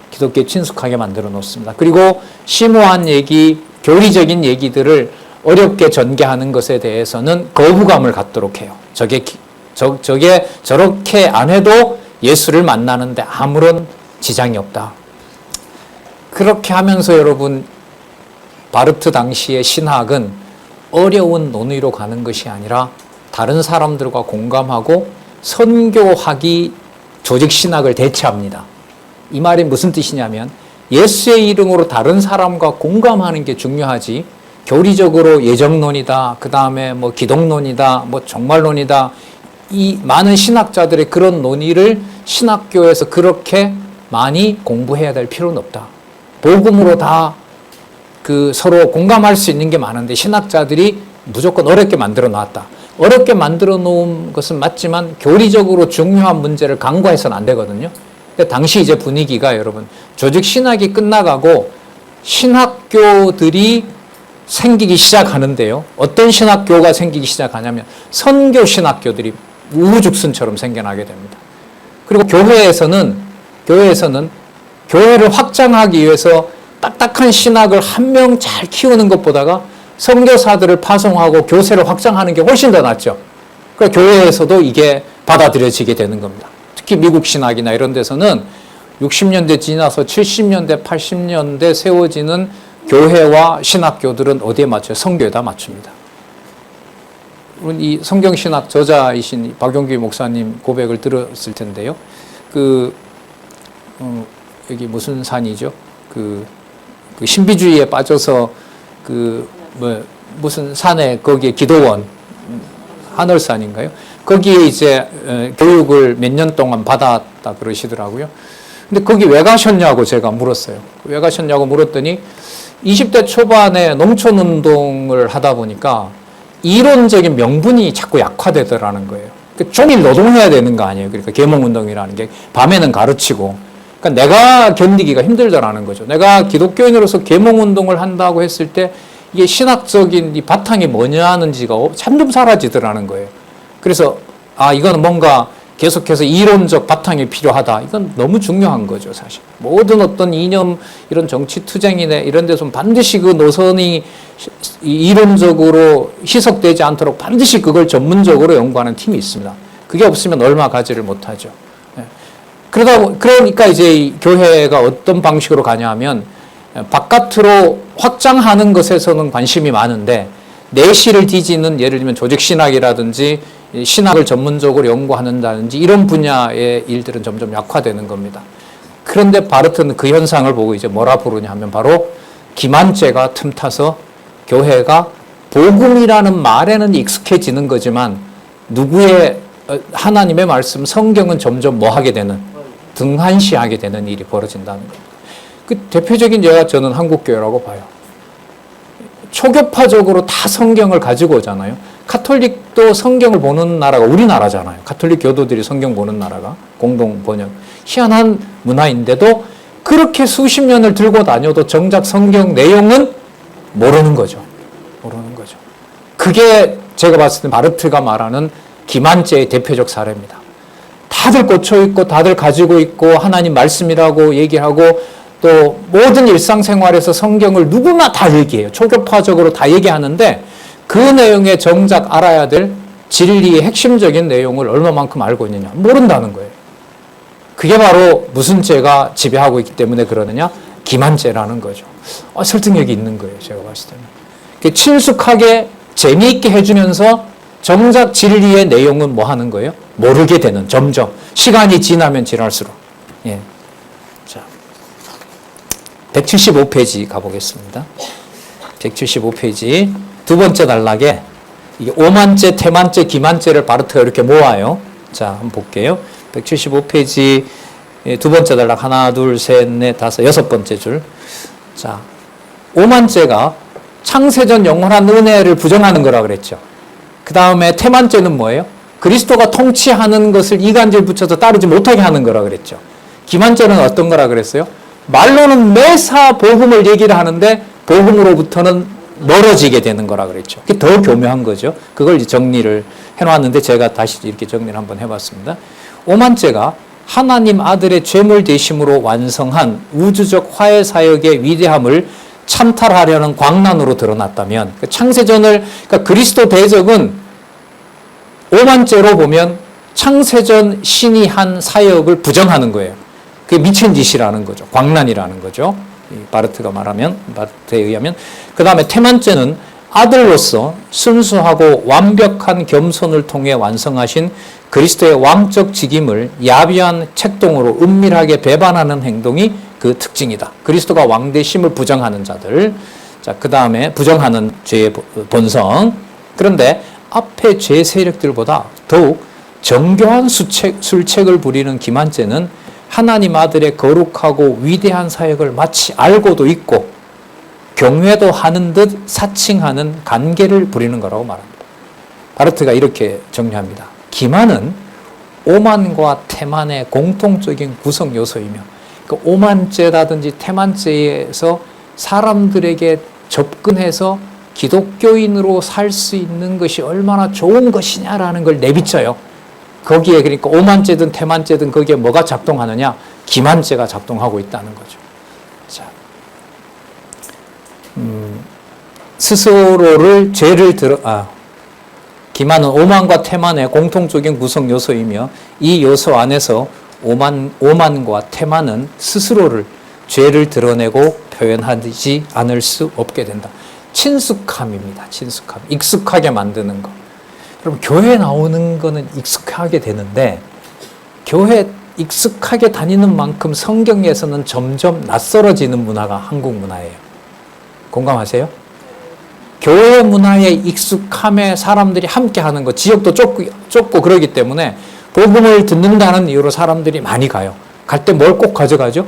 기독교에 친숙하게 만들어 놓습니다. 그리고 심오한 얘기, 교리적인 얘기들을 어렵게 전개하는 것에 대해서는 거부감을 갖도록 해요. 저게 저렇게 안 해도 예수를 만나는데 아무런 지장이 없다. 그렇게 하면서 여러분, 바르트 당시의 신학은 어려운 논의로 가는 것이 아니라 다른 사람들과 공감하고 선교하기 조직신학을 대체합니다. 이 말이 무슨 뜻이냐면 예수의 이름으로 다른 사람과 공감하는 게 중요하지, 교리적으로 예정론이다, 그 다음에 뭐 기독론이다, 뭐 종말론이다, 이 많은 신학자들의 그런 논의를 신학교에서 그렇게 많이 공부해야 될 필요는 없다. 복음으로 다 서로 공감할 수 있는 게 많은데 신학자들이 무조건 어렵게 만들어 놨다. 어렵게 만들어 놓은 것은 맞지만 교리적으로 중요한 문제를 간과해서는 안 되거든요. 근데 당시 이제 분위기가 여러분, 조직 신학이 끝나가고 신학교들이 생기기 시작하는데요. 어떤 신학교가 생기기 시작하냐면 선교 신학교들이 우후죽순처럼 생겨나게 됩니다. 그리고 교회에서는 교회를 확장하기 위해서 딱딱한 신학을 한 명 잘 키우는 것보다가 선교사들을 파송하고 교세를 확장하는 게 훨씬 더 낫죠. 그러니까 교회에서도 이게 받아들여지게 되는 겁니다. 특히 미국 신학이나 이런 데서는 60년대 지나서 70년대, 80년대 세워지는 교회와 신학교들은 어디에 맞춰요? 성교에다 맞춥니다. 이 성경신학 저자이신 박용규 목사님 고백을 들었을 텐데요. 여기 무슨 산이죠? 그 신비주의에 빠져서 무슨 산에 거기에 기도원, 하늘산인가요? 거기에 이제 교육을 몇 년 동안 받았다 그러시더라고요. 근데 거기 왜 가셨냐고 제가 물었어요. 왜 가셨냐고 물었더니 20대 초반에 농촌운동을 하다 보니까 이론적인 명분이 자꾸 약화되더라는 거예요. 그러니까 종일 노동해야 되는 거 아니에요. 그러니까 계몽운동이라는 게 밤에는 가르치고. 그러니까 내가 견디기가 힘들더라는 거죠. 내가 기독교인으로서 계몽운동을 한다고 했을 때 이게 신학적인 이 바탕이 뭐냐는지가 점점 사라지더라는 거예요. 그래서 이거는 뭔가 계속해서 이론적 바탕이 필요하다. 이건 너무 중요한 거죠, 사실. 모든 어떤 이념, 이런 정치 투쟁이나 이런 데서 반드시 그 노선이 이론적으로 희석되지 않도록 반드시 그걸 전문적으로 연구하는 팀이 있습니다. 그게 없으면 얼마 가지를 못하죠. 그러니까 이제 교회가 어떤 방식으로 가냐 하면 바깥으로 확장하는 것에서는 관심이 많은데 내실을 뒤지는, 예를 들면 조직신학이라든지 신학을 전문적으로 연구한다든지 이런 분야의 일들은 점점 약화되는 겁니다. 그런데 바르트는 그 현상을 보고 이제 뭐라 부르냐 하면 바로 기만죄가 틈타서 교회가 복음이라는 말에는 익숙해지는 거지만 누구의 하나님의 말씀, 성경은 점점 뭐하게 되는, 등한시하게 되는 일이 벌어진다는 겁니다. 그 대표적인 예가 저는 한국교회라고 봐요. 초교파적으로 다 성경을 가지고 오잖아요. 카톨릭도 성경을 보는 나라가 우리나라잖아요. 카톨릭 교도들이 성경 보는 나라가 공동 번역. 희한한 문화인데도 그렇게 수십 년을 들고 다녀도 정작 성경 내용은 모르는 거죠. 모르는 거죠. 그게 제가 봤을 때 바르트가 말하는 기만죄의 대표적 사례입니다. 다들 꽂혀있고 다들 가지고 있고 하나님 말씀이라고 얘기하고 또 모든 일상생활에서 성경을 누구나 다 얘기해요. 초교파적으로 다 얘기하는데 그 내용에 정작 알아야 될 진리의 핵심적인 내용을 얼마만큼 알고 있느냐 모른다는 거예요. 그게 바로 무슨 죄가 지배하고 있기 때문에 그러느냐? 기만죄라는 거죠. 설득력이 있는 거예요. 제가 봤을 때는. 친숙하게 재미있게 해주면서 정작 진리의 내용은 뭐 하는 거예요? 모르게 되는, 점점 시간이 지나면 지날수록. 예. 자, 175페이지 가보겠습니다. 175페이지 두 번째 단락에 이게 오만죄, 태만죄, 기만죄를 바르트가 이렇게 모아요. 자, 한번 볼게요. 175페이지 두 번째 단락 하나, 둘, 셋, 넷, 다섯, 여섯 번째 줄. 자, 오만죄가 창세전 영원한 은혜를 부정하는 거라 그랬죠. 그 다음에 태만죄는 뭐예요? 그리스도가 통치하는 것을 이간질 붙여서 따르지 못하게 하는 거라 그랬죠. 기만죄는 어떤 거라 그랬어요? 말로는 매사 복음을 얘기를 하는데 복음으로부터는 멀어지게 되는 거라 그랬죠. 그게 더 교묘한 거죠. 그걸 정리를 해놨는데 제가 다시 이렇게 정리를 한번 해봤습니다. 오만죄가 하나님 아들의 죄물 대심으로 완성한 우주적 화해 사역의 위대함을 찬탈하려는 광란으로 드러났다면 창세전을 그러니까 그리스도 대적은 오만죄로 보면 창세전 신이 한 사역을 부정하는 거예요. 그게 미친 짓이라는 거죠. 광란이라는 거죠. 바르트가 말하면, 바르트에 의하면. 그 다음에 태만죄는 아들로서 순수하고 완벽한 겸손을 통해 완성하신 그리스도의 왕적 직임을 야비한 책동으로 은밀하게 배반하는 행동이 그 특징이다. 그리스도가 왕되심을 부정하는 자들. 자, 그 다음에 부정하는 죄의 본성. 그런데 앞의 죄 세력들보다 더욱 정교한 술책을 부리는 기만죄는 하나님 아들의 거룩하고 위대한 사역을 마치 알고도 있고 경외도 하는 듯 사칭하는 간계를 부리는 거라고 말합니다. 바르트가 이렇게 정리합니다. 기만은 오만과 태만의 공통적인 구성 요소이며 그 오만죄라든지 태만죄에서 사람들에게 접근해서 기독교인으로 살 수 있는 것이 얼마나 좋은 것이냐라는 걸 내비쳐요. 거기에 그러니까 오만죄든 태만죄든 거기에 뭐가 작동하느냐? 기만죄가 작동하고 있다는 거죠. 자, 스스로를 기만은 오만과 태만의 공통적인 구성 요소이며 이 요소 안에서 오만과 태만은 스스로를 죄를 드러내고 표현하지 않을 수 없게 된다. 친숙함입니다. 친숙함. 익숙하게 만드는 거. 여러분 교회 나오는 거는 익숙하게 되는데 교회 익숙하게 다니는 만큼 성경에서는 점점 낯설어지는 문화가 한국 문화예요. 공감하세요? 교회 문화의 익숙함에 사람들이 함께 하는 거, 지역도 좁고 그러기 때문에 복음을 듣는다는 이유로 사람들이 많이 가요. 갈 때 뭘 꼭 가져가죠?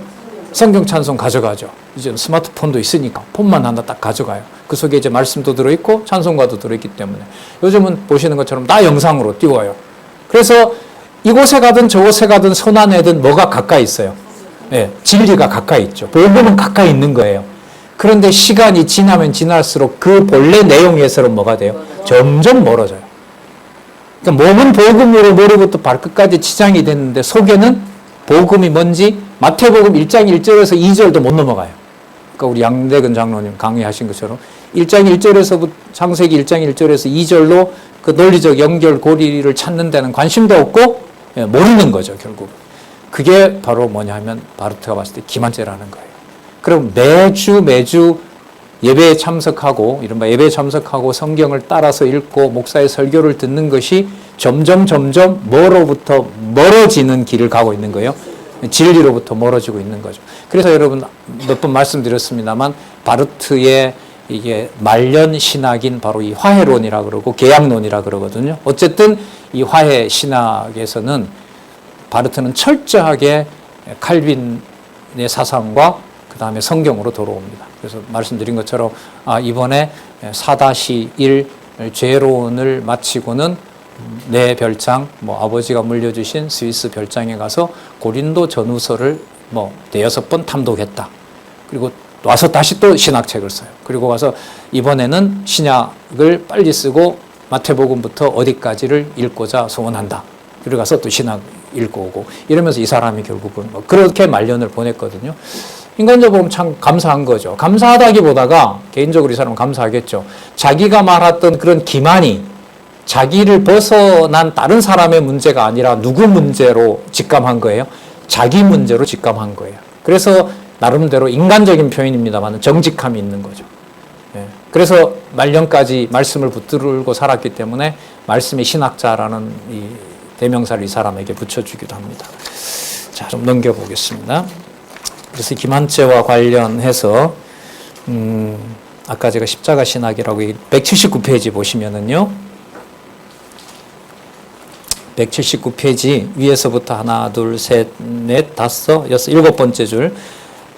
성경 찬송 가져가죠. 이제 스마트폰도 있으니까 폰만 하나 딱 가져가요. 그 속에 이제 말씀도 들어있고 찬송가도 들어있기 때문에 요즘은 보시는 것처럼 다 영상으로 띄워요. 그래서 이곳에 가든 저곳에 가든 손안에든 뭐가 가까이 있어요? 네, 진리가 가까이 있죠. 복음은 가까이 있는 거예요. 그런데 시간이 지나면 지날수록 그 본래 내용에서는 뭐가 돼요? 점점 멀어져요. 그러니까 몸은 복음으로 머리부터 발끝까지 치장이 됐는데 속에는 복음이 뭔지 마태복음 1장 1절에서 2절도 못 넘어가요. 그러니까 우리 양대근 장로님 강의하신 것처럼 1장 1절에서 창세기 1장 1절에서 2절로 그 논리적 연결 고리를 찾는 데는 관심도 없고 모르는 거죠, 결국. 그게 바로 뭐냐면 바르트가 봤을 때 기만죄라는 거예요. 그럼 매주 예배에 참석하고 이른바 예배에 참석하고 성경을 따라서 읽고 목사의 설교를 듣는 것이 점점 뭐로부터 멀어지는 길을 가고 있는 거예요. 진리로부터 멀어지고 있는 거죠. 그래서 여러분 몇 번 말씀드렸습니다만 바르트의 이게 말년 신학인 바로 이 화해론이라 그러고 계약론이라 그러거든요. 어쨌든 이 화해 신학에서는 바르트는 철저하게 칼빈의 사상과 그 다음에 성경으로 돌아옵니다. 그래서 말씀드린 것처럼 이번에 4-1 죄론을 마치고는 내 별장, 아버지가 물려주신 스위스 별장에 가서 고린도 전후서를 대여섯 번 탐독했다. 그리고 와서 다시 또 신학책을 써요. 그리고 와서 이번에는 신약을 빨리 쓰고 마태복음부터 어디까지를 읽고자 소원한다. 그리고 가서 또 신학 읽고 오고 이러면서 이 사람이 결국은 그렇게 말년을 보냈거든요. 인간적으로 보면 참 감사한 거죠. 감사하다기보다가 개인적으로 이 사람은 감사하겠죠. 자기가 말했던 그런 기만이 자기를 벗어난 다른 사람의 문제가 아니라 누구 문제로 직감한 거예요? 자기 문제로 직감한 거예요. 그래서 나름대로 인간적인 표현입니다만 정직함이 있는 거죠. 예. 그래서 말년까지 말씀을 붙들고 살았기 때문에 말씀의 신학자라는 이 대명사를 이 사람에게 붙여주기도 합니다. 자, 좀 넘겨보겠습니다. 그래서 김한채와 관련해서 아까 제가 십자가 신학이라고 179페이지 보시면은요. 179페이지 위에서부터 하나, 둘, 셋, 넷, 다섯, 여섯, 일곱 번째 줄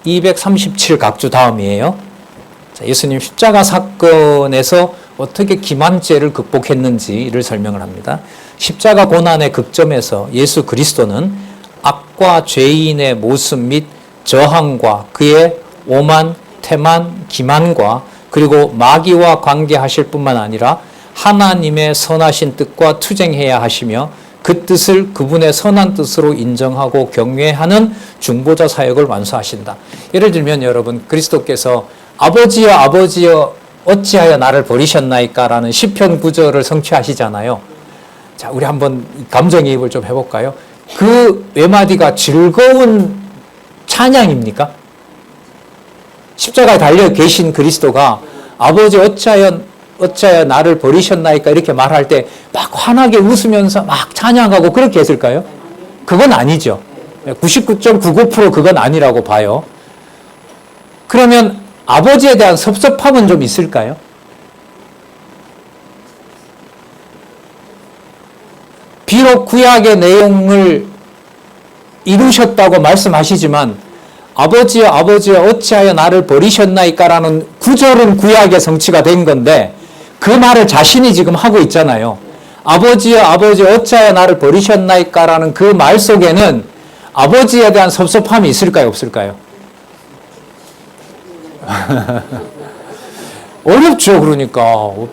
237각주 다음이에요. 자, 예수님 십자가 사건에서 어떻게 기만죄를 극복했는지를 설명을 합니다. 십자가 고난의 극점에서 예수 그리스도는 악과 죄인의 모습 및 저항과 그의 오만, 태만, 기만과 그리고 마귀와 관계하실 뿐만 아니라 하나님의 선하신 뜻과 투쟁해야 하시며 그 뜻을 그분의 선한 뜻으로 인정하고 경외하는 중보자 사역을 완수하신다. 예를 들면 여러분 그리스도께서 아버지여 아버지여 어찌하여 나를 버리셨나이까 라는 시편 구절을 성취하시잖아요. 자, 우리 한번 감정이입을 좀 해볼까요? 그 외마디가 즐거운 찬양입니까? 십자가에 달려 계신 그리스도가 아버지 어찌하여 나를 버리셨나이까 이렇게 말할 때 막 환하게 웃으면서 막 찬양하고 그렇게 했을까요? 그건 아니죠. 99.99% 그건 아니라고 봐요. 그러면 아버지에 대한 섭섭함은 좀 있을까요? 비록 구약의 내용을 이루셨다고 말씀하시지만 아버지여 아버지여 어찌하여 나를 버리셨나이까 라는 구절은 구약의 성취가 된 건데 그 말을 자신이 지금 하고 있잖아요. 아버지여 아버지여 어찌하여 나를 버리셨나이까 라는 그 말 속에는 아버지에 대한 섭섭함이 있을까요 없을까요? 어렵죠. 그러니까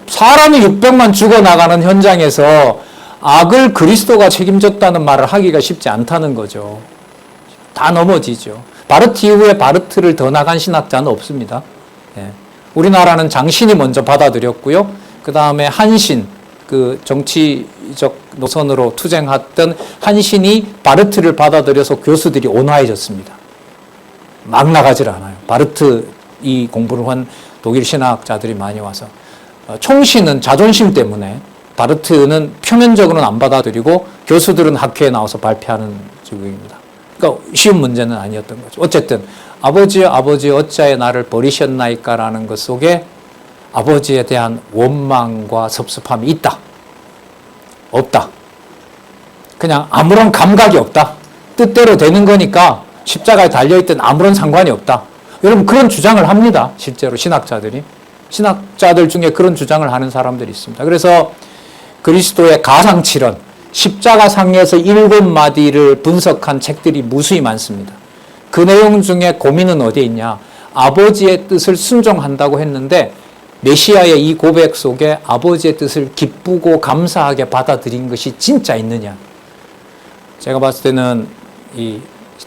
사람이 600만 죽어나가는 현장에서 악을 그리스도가 책임졌다는 말을 하기가 쉽지 않다는 거죠. 다 넘어지죠. 바르트 이후에 바르트를 더 나간 신학자는 없습니다. 예. 우리나라는 장신이 먼저 받아들였고요. 그 다음에 한신, 그 정치적 노선으로 투쟁했던 한신이 바르트를 받아들여서 교수들이 온화해졌습니다. 막 나가질 않아요. 바르트 이 공부를 한 독일 신학자들이 많이 와서. 총신은 자존심 때문에 바르트는 표면적으로는 안 받아들이고 교수들은 학회에 나와서 발표하는 쪽입니다. 그러니까 쉬운 문제는 아니었던 거죠. 어쨌든 아버지여 아버지여 어찌하여 나를 버리셨나이까 라는 것 속에 아버지에 대한 원망과 섭섭함이 있다. 없다. 그냥 아무런 감각이 없다. 뜻대로 되는 거니까 십자가에 달려있든 아무런 상관이 없다. 여러분 그런 주장을 합니다. 실제로 신학자들이. 신학자들 중에 그런 주장을 하는 사람들이 있습니다. 그래서 그리스도의 가상칠언, 십자가상에서 7마디를 분석한 책들이 무수히 많습니다. 그 내용 중에 고민은 어디에 있냐? 아버지의 뜻을 순종한다고 했는데 메시아의 이 고백 속에 아버지의 뜻을 기쁘고 감사하게 받아들인 것이 진짜 있느냐? 제가 봤을 때는 이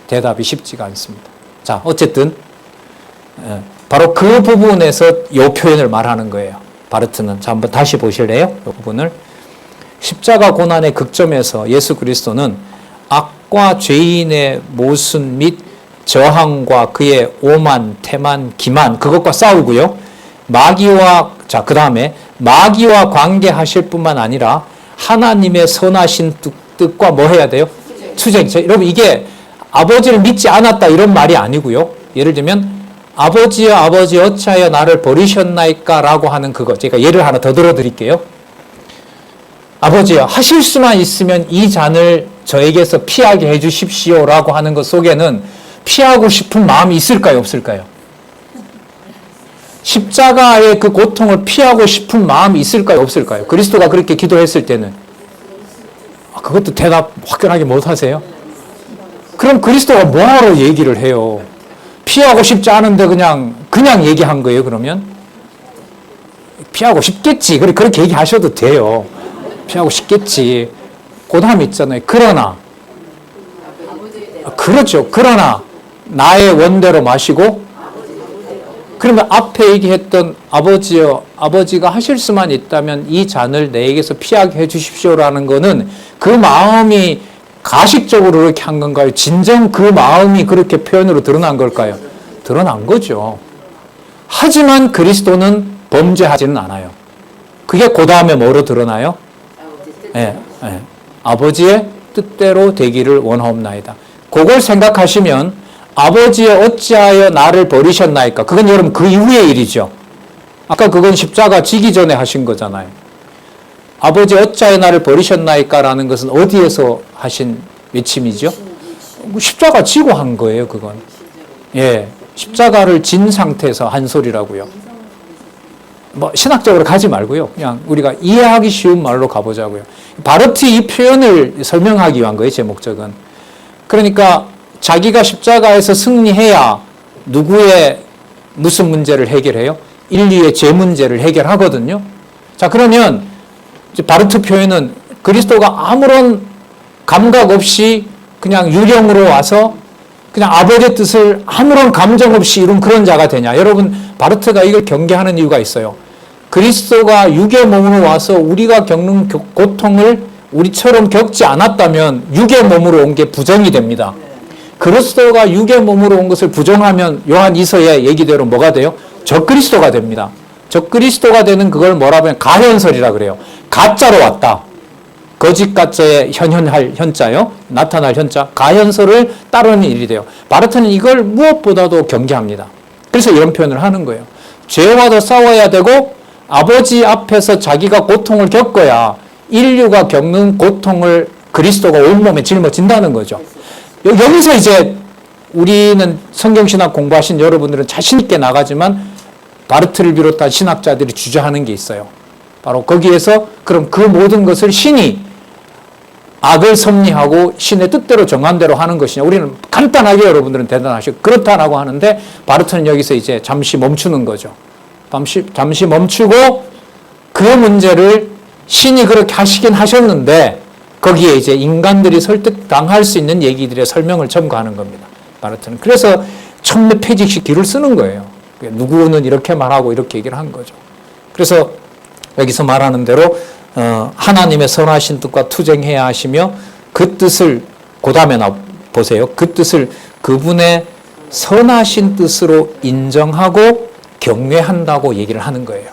대답이 쉽지가 않습니다. 자, 어쨌든 바로 그 부분에서 이 표현을 말하는 거예요. 바르트는. 자, 한번 다시 보실래요? 이 부분을. 십자가 고난의 극점에서 예수 그리스도는 악과 죄인의 모순 및 저항과 그의 오만, 태만, 기만 그것과 싸우고요. 그 다음에 마귀와 관계하실 뿐만 아니라 하나님의 선하신 뜻과 뭐 해야 돼요? 투쟁. 여러분 이게 아버지를 믿지 않았다 이런 말이 아니고요. 예를 들면 아버지여 아버지 어찌하여 나를 버리셨나이까 라고 하는 그거. 제가 예를 하나 더 들어드릴게요. 아버지여 하실 수만 있으면 이 잔을 저에게서 피하게 해주십시오 라고 하는 것 속에는 피하고 싶은 마음이 있을까요 없을까요? 십자가의 그 고통을 피하고 싶은 마음이 있을까요 없을까요? 그리스도가 그렇게 기도했을 때는 그것도 대답 화끈하게 못하세요? 그럼 그리스도가 뭐하러 얘기를 해요? 피하고 싶지 않은데 그냥 얘기한 거예요 그러면? 피하고 싶겠지. 그렇게 얘기하셔도 돼요. 피하고 싶겠지. 그 다음에 있잖아요. 그러나 그렇죠. 그러나 나의 원대로 마시고 그러면 앞에 얘기했던 아버지여 아버지가 하실 수만 있다면 이 잔을 내게서 피하게 해 주십시오라는 거는 그 마음이 가식적으로 그렇게 한 건가요? 진정 그 마음이 그렇게 표현으로 드러난 걸까요? 드러난 거죠. 하지만 그리스도는 범죄하지는 않아요. 그게 그 다음에 뭐로 드러나요? 아버지의 뜻대로 되기를 원하옵나이다. 그걸 생각하시면 아버지여 어찌하여 나를 버리셨나이까? 그건 여러분 그 이후의 일이죠. 아까 그건 십자가 지기 전에 하신 거잖아요. 아버지 어찌하여 나를 버리셨나이까? 라는 것은 어디에서 하신 외침이죠? 십자가 지고 한 거예요, 그건. 예. 십자가를 진 상태에서 한 소리라고요. 뭐 신학적으로 가지 말고요. 그냥 우리가 이해하기 쉬운 말로 가보자고요. 바르트 이 표현을 설명하기 위한 거예요, 제 목적은. 그러니까 자기가 십자가에서 승리해야 누구의 무슨 문제를 해결해요? 인류의 죄 문제를 해결하거든요. 자, 그러면 바르트 표현은 그리스도가 아무런 감각 없이 그냥 유령으로 와서 그냥 아버지의 뜻을 아무런 감정 없이 이룬 그런 자가 되냐. 여러분, 바르트가 이걸 경계하는 이유가 있어요. 그리스도가 육의 몸으로 와서 우리가 겪는 고통을 우리처럼 겪지 않았다면 육의 몸으로 온 게 부정이 됩니다. 그리스도가 육의 몸으로 온 것을 부정하면 요한 2서의 얘기대로 뭐가 돼요? 적그리스도가 됩니다. 적그리스도가 되는 그걸 뭐라고 하면 가현설이라 그래요. 가짜로 왔다. 거짓 가짜의 현현할 현자요. 나타날 현자. 가현설을 따르는 일이 돼요. 바르트는 이걸 무엇보다도 경계합니다. 그래서 이런 표현을 하는 거예요. 죄와도 싸워야 되고 아버지 앞에서 자기가 고통을 겪어야 인류가 겪는 고통을 그리스도가 온몸에 짊어진다는 거죠. 여기서 이제 우리는 성경신학 공부하신 여러분들은 자신 있게 나가지만 바르트를 비롯한 신학자들이 주장하는 게 있어요. 바로 거기에서 그럼 그 모든 것을 신이 악을 섭리하고 신의 뜻대로 정한 대로 하는 것이냐. 우리는 간단하게 여러분들은 대단하시고 그렇다라고 하는데 바르트는 여기서 이제 잠시 멈추는 거죠. 잠시 멈추고 그 문제를 신이 그렇게 하시긴 하셨는데 거기에 이제 인간들이 설득당할 수 있는 얘기들의 설명을 첨가하는 겁니다. 바르트는. 그래서 1000몇 페이지씩 글을 쓰는 거예요. 누구는 이렇게 말하고 이렇게 얘기를 한 거죠. 그래서 여기서 말하는 대로 하나님의 선하신 뜻과 투쟁해야 하시며 그 뜻을 그 다음에 보세요. 그 뜻을 그분의 선하신 뜻으로 인정하고 경외한다고 얘기를 하는 거예요.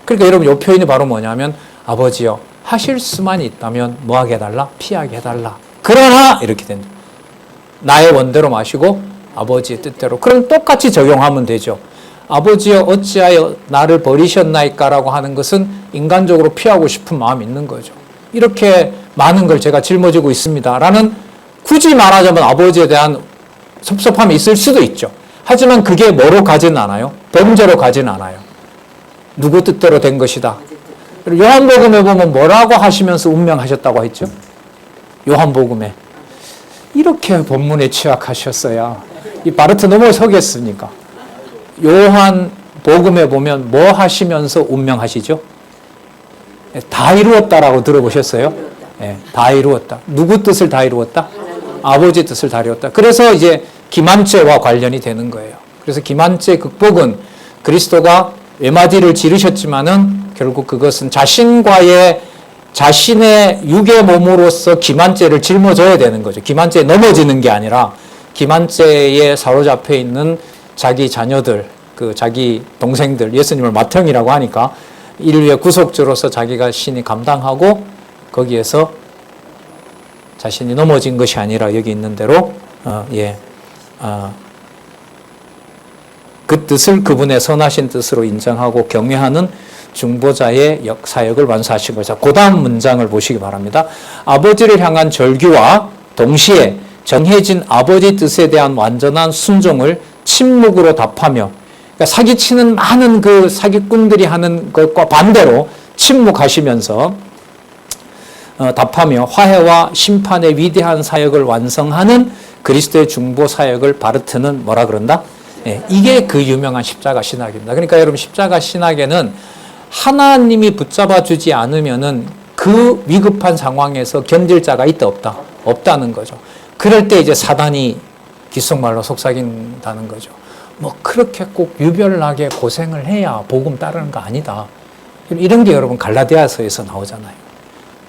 그러니까 여러분 이 표현이 바로 뭐냐면 아버지여 하실 수만 있다면 뭐하게 해달라? 피하게 해달라. 그러나 이렇게 된다. 나의 원대로 마시고 아버지의 뜻대로. 그럼 똑같이 적용하면 되죠. 아버지여 어찌하여 나를 버리셨나이까 라고 하는 것은 인간적으로 피하고 싶은 마음이 있는 거죠. 이렇게 많은 걸 제가 짊어지고 있습니다 라는 굳이 말하자면 아버지에 대한 섭섭함이 있을 수도 있죠. 하지만 그게 뭐로 가지는 않아요? 범죄로 가지는 않아요. 누구 뜻대로 된 것이다. 요한복음에 보면 뭐라고 하시면서 운명하셨다고 했죠? 요한복음에 이렇게 본문에 취약하셨어야 이 바르트 넘어서겠습니까? 요한복음에 보면 뭐 하시면서 운명하시죠? 다 이루었다라고 들어보셨어요? 네, 다 이루었다. 누구 뜻을 다 이루었다? 아버지 뜻을 다 이루었다. 그래서 이제 기만죄와 관련이 되는 거예요. 그래서 기만죄 극복은 그리스도가 외마디를 지르셨지만은 결국 그것은 자신의 육의 몸으로서 기만죄를 짊어져야 되는 거죠. 기만죄에 넘어지는 게 아니라 기만죄에 사로잡혀 있는 자기 자녀들, 자기 동생들, 예수님을 맏형이라고 하니까 인류의 구속주로서 자기가 신이 감당하고 거기에서 자신이 넘어진 것이 아니라 여기 있는 대로 그 뜻을 그분의 선하신 뜻으로 인정하고 경외하는 중보자의 사역을 완수하신 거죠. 그 다음 문장을 보시기 바랍니다. 아버지를 향한 절규와 동시에 정해진 아버지 뜻에 대한 완전한 순종을 침묵으로 답하며, 그러니까 사기치는 많은 그 사기꾼들이 하는 것과 반대로 침묵하시면서 답하며 화해와 심판의 위대한 사역을 완성하는 그리스도의 중보 사역을 바르트는 뭐라 그런다? 이게 그 유명한 십자가 신학입니다. 그러니까 여러분 십자가 신학에는 하나님이 붙잡아 주지 않으면은 그 위급한 상황에서 견딜 자가 있다 없다? 없다는 거죠. 그럴 때 이제 사단이 귓속말로 속삭인다는 거죠. 뭐 그렇게 꼭 유별나게 고생을 해야 복음 따르는 거 아니다. 이런 게 여러분 갈라디아서에서 나오잖아요.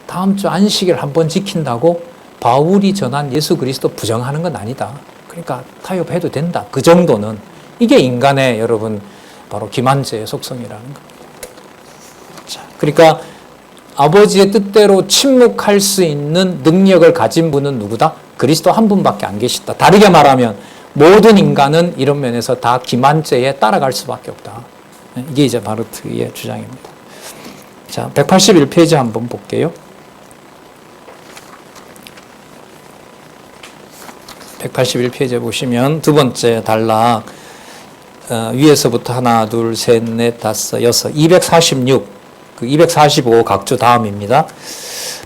다음 주 안식일 한번 지킨다고 바울이 전한 예수 그리스도 부정하는 건 아니다. 그러니까 타협해도 된다. 그 정도는. 이게 인간의 여러분 바로 기만죄의 속성이라는 겁니다. 자, 그러니까 아버지의 뜻대로 침묵할 수 있는 능력을 가진 분은 누구다? 그리스도 한 분밖에 안 계시다. 다르게 말하면 모든 인간은 이런 면에서 다 기만죄에 따라갈 수밖에 없다. 이게 이제 바르트의 주장입니다. 자, 181페이지 한번 볼게요. 181페이지에 보시면 두 번째 단락 위에서부터 하나, 둘, 셋, 넷, 다섯, 여섯, 246, 245 각주 다음입니다.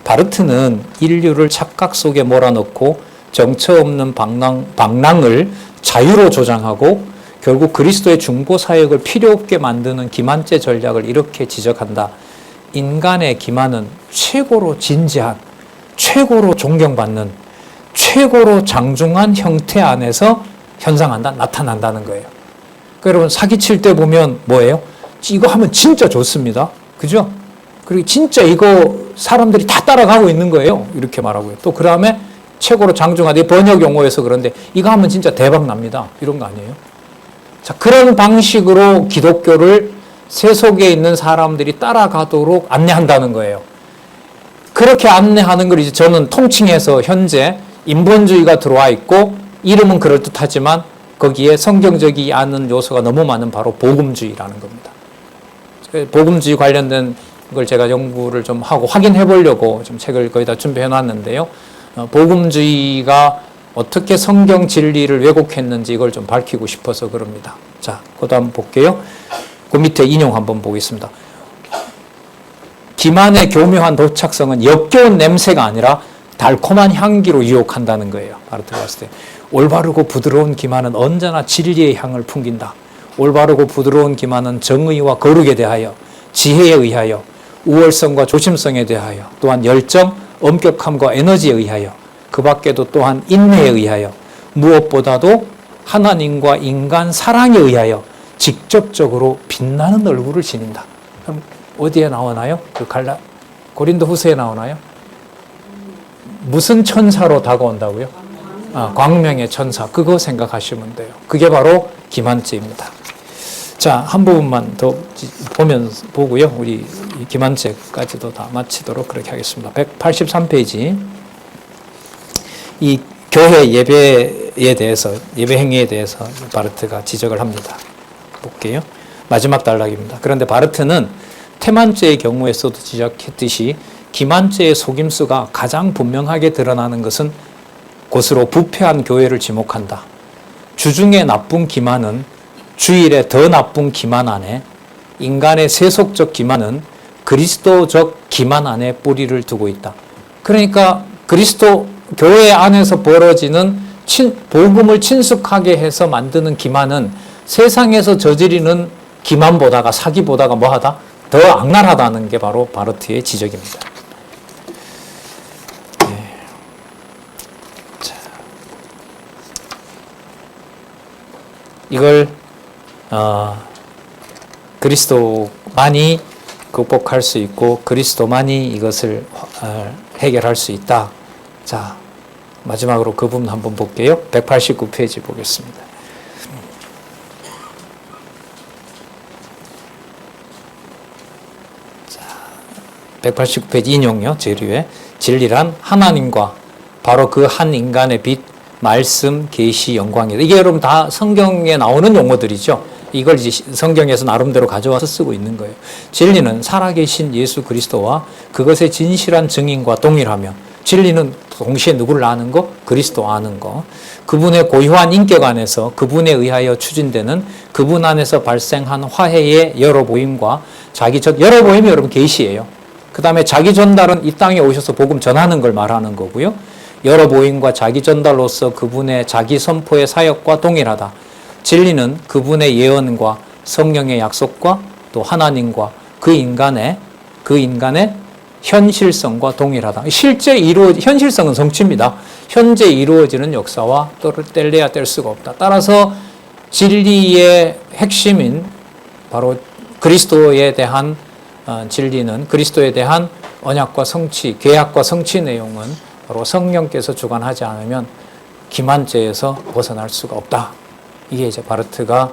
바르트는 인류를 착각 속에 몰아넣고 정처 없는 방랑을 자유로 조장하고 결국 그리스도의 중보 사역을 필요 없게 만드는 기만죄 전략을 이렇게 지적한다. 인간의 기만은 최고로 진지한, 최고로 존경받는, 최고로 장중한 형태 안에서 현상한다, 나타난다는 거예요. 그러니까 여러분 사기칠 때 보면 뭐예요? 이거 하면 진짜 좋습니다. 그죠? 그리고 진짜 이거 사람들이 다 따라가고 있는 거예요. 이렇게 말하고요. 또 그 다음에 최고로 장중하다. 번역 용어에서 그런데 이거 하면 진짜 대박 납니다. 이런 거 아니에요? 자, 그런 방식으로 기독교를 세속에 있는 사람들이 따라가도록 안내한다는 거예요. 그렇게 안내하는 걸 이제 저는 통칭해서 현재 인본주의가 들어와 있고 이름은 그럴듯하지만 거기에 성경적이 않은 요소가 너무 많은 바로 복음주의라는 겁니다. 복음주의 관련된 걸 제가 연구를 좀 하고 확인해 보려고 좀 책을 거의 다 준비해 놨는데요. 복음주의가 어떻게 성경 진리를 왜곡했는지 이걸 좀 밝히고 싶어서 그럽니다. 자, 그것도 한번 볼게요. 그 밑에 인용 한번 보겠습니다. 기만의 교묘한 도착성은 역겨운 냄새가 아니라 달콤한 향기로 유혹한다는 거예요. 바르트가 봤을 때. 올바르고 부드러운 기만은 언제나 진리의 향을 풍긴다. 올바르고 부드러운 기만은 정의와 거룩에 대하여, 지혜에 의하여, 우월성과 조심성에 대하여, 또한 열정, 엄격함과 에너지에 의하여, 그 밖에도 또한 인내에 의하여, 무엇보다도 하나님과 인간 사랑에 의하여 직접적으로 빛나는 얼굴을 지닌다. 그럼 어디에 나오나요? 그 고린도 후서에 나오나요? 무슨 천사로 다가온다고요? 광명의 천사. 그거 생각하시면 돼요. 그게 바로 기만죄입니다. 자, 한 부분만 더 보고요. 우리 기만죄까지도 다 마치도록 그렇게 하겠습니다. 183페이지. 이 교회 예배에 대해서, 예배 행위에 대해서 바르트가 지적을 합니다. 볼게요. 마지막 단락입니다. 그런데 바르트는 태만죄의 경우에서도 지적했듯이 기만죄의 속임수가 가장 분명하게 드러나는 것은 곧으로 부패한 교회를 지목한다. 주중에 나쁜 기만은 주일에 더 나쁜 기만 안에, 인간의 세속적 기만은 그리스도적 기만 안에 뿌리를 두고 있다. 그러니까 그리스도 교회 안에서 벌어지는 복음을 친숙하게 해서 만드는 기만은 세상에서 저지르는 기만보다가, 사기보다가 뭐하다? 더 악랄하다는 게 바로 바르트의 지적입니다. 이걸 그리스도만이 극복할 수 있고 그리스도만이 이것을 해결할 수 있다. 자, 마지막으로 그 부분 한번 볼게요. 189페이지 보겠습니다. 자, 189페이지 인용요. 제일 위에 진리란 하나님과 바로 그 한 인간의 빛 말씀, 계시, 영광이다. 이게 여러분 다 성경에 나오는 용어들이죠. 이걸 이제 성경에서 나름대로 가져와서 쓰고 있는 거예요. 진리는 살아계신 예수 그리스도와 그것의 진실한 증인과 동일하며, 진리는 동시에 누구를 아는 거? 그리스도 아는 거. 그분의 고유한 인격 안에서 그분에 의하여 추진되는 그분 안에서 발생한 화해의 여러 보임과 여러 보임이 여러분 계시예요. 그 다음에 자기 전달은 이 땅에 오셔서 복음 전하는 걸 말하는 거고요. 여러 보임과 자기 전달로서 그분의 자기 선포의 사역과 동일하다. 진리는 그분의 예언과 성령의 약속과 또 하나님과 그 인간의 현실성과 동일하다. 현실성은 성취입니다. 현재 이루어지는 역사와 뗄래야 뗄 수가 없다. 따라서 진리의 핵심인 바로 그리스도에 대한 진리는, 그리스도에 대한 언약과 성취, 계약과 성취 내용은 바로 성령께서 주관하지 않으면 기만죄에서 벗어날 수가 없다. 이게 이제 바르트가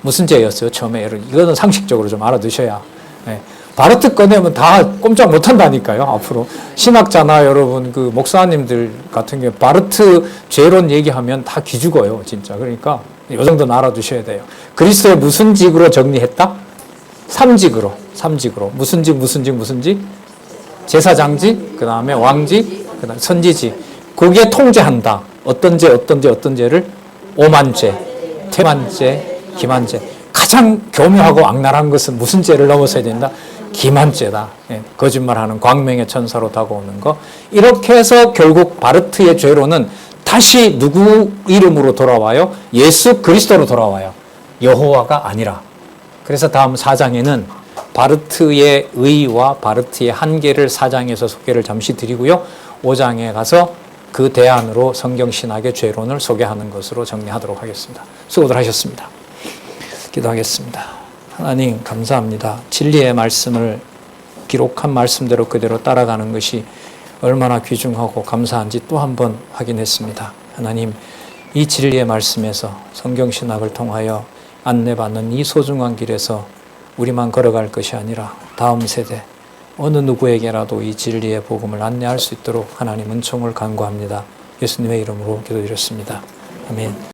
무슨 죄였어요? 처음에 이거는 상식적으로 좀 알아두셔야. 네. 바르트 꺼내면 다 꼼짝 못한다니까요. 앞으로 신학자나 여러분 그 목사님들 같은 경우 바르트 죄론 얘기하면 다 기죽어요, 진짜. 그러니까 이 정도는 알아두셔야 돼요. 그리스도의 무슨 직으로 정리했다? 삼직으로. 무슨 직? 제사장직, 그 다음에 왕직, 그 다음에 선지직. 거기에 통제한다. 어떤 죄를? 오만죄, 태만죄, 기만죄. 가장 교묘하고 악랄한 것은 무슨 죄를 넘어서야 된다? 기만죄다. 예, 거짓말하는 광명의 천사로 다가오는 거. 이렇게 해서 결국 바르트의 죄로는 다시 누구 이름으로 돌아와요? 예수 그리스도로 돌아와요. 여호와가 아니라. 그래서 다음 4장에는 바르트의 의와 바르트의 한계를 4장에서 소개를 잠시 드리고요. 5장에 가서 그 대안으로 성경신학의 죄론을 소개하는 것으로 정리하도록 하겠습니다. 수고들 하셨습니다. 기도하겠습니다. 하나님 감사합니다. 진리의 말씀을 기록한 말씀대로 그대로 따라가는 것이 얼마나 귀중하고 감사한지 또 한 번 확인했습니다. 하나님, 이 진리의 말씀에서 성경신학을 통하여 안내받는 이 소중한 길에서 우리만 걸어갈 것이 아니라 다음 세대 어느 누구에게라도 이 진리의 복음을 안내할 수 있도록 하나님 은총을 간구합니다. 예수님의 이름으로 기도드렸습니다. 아멘.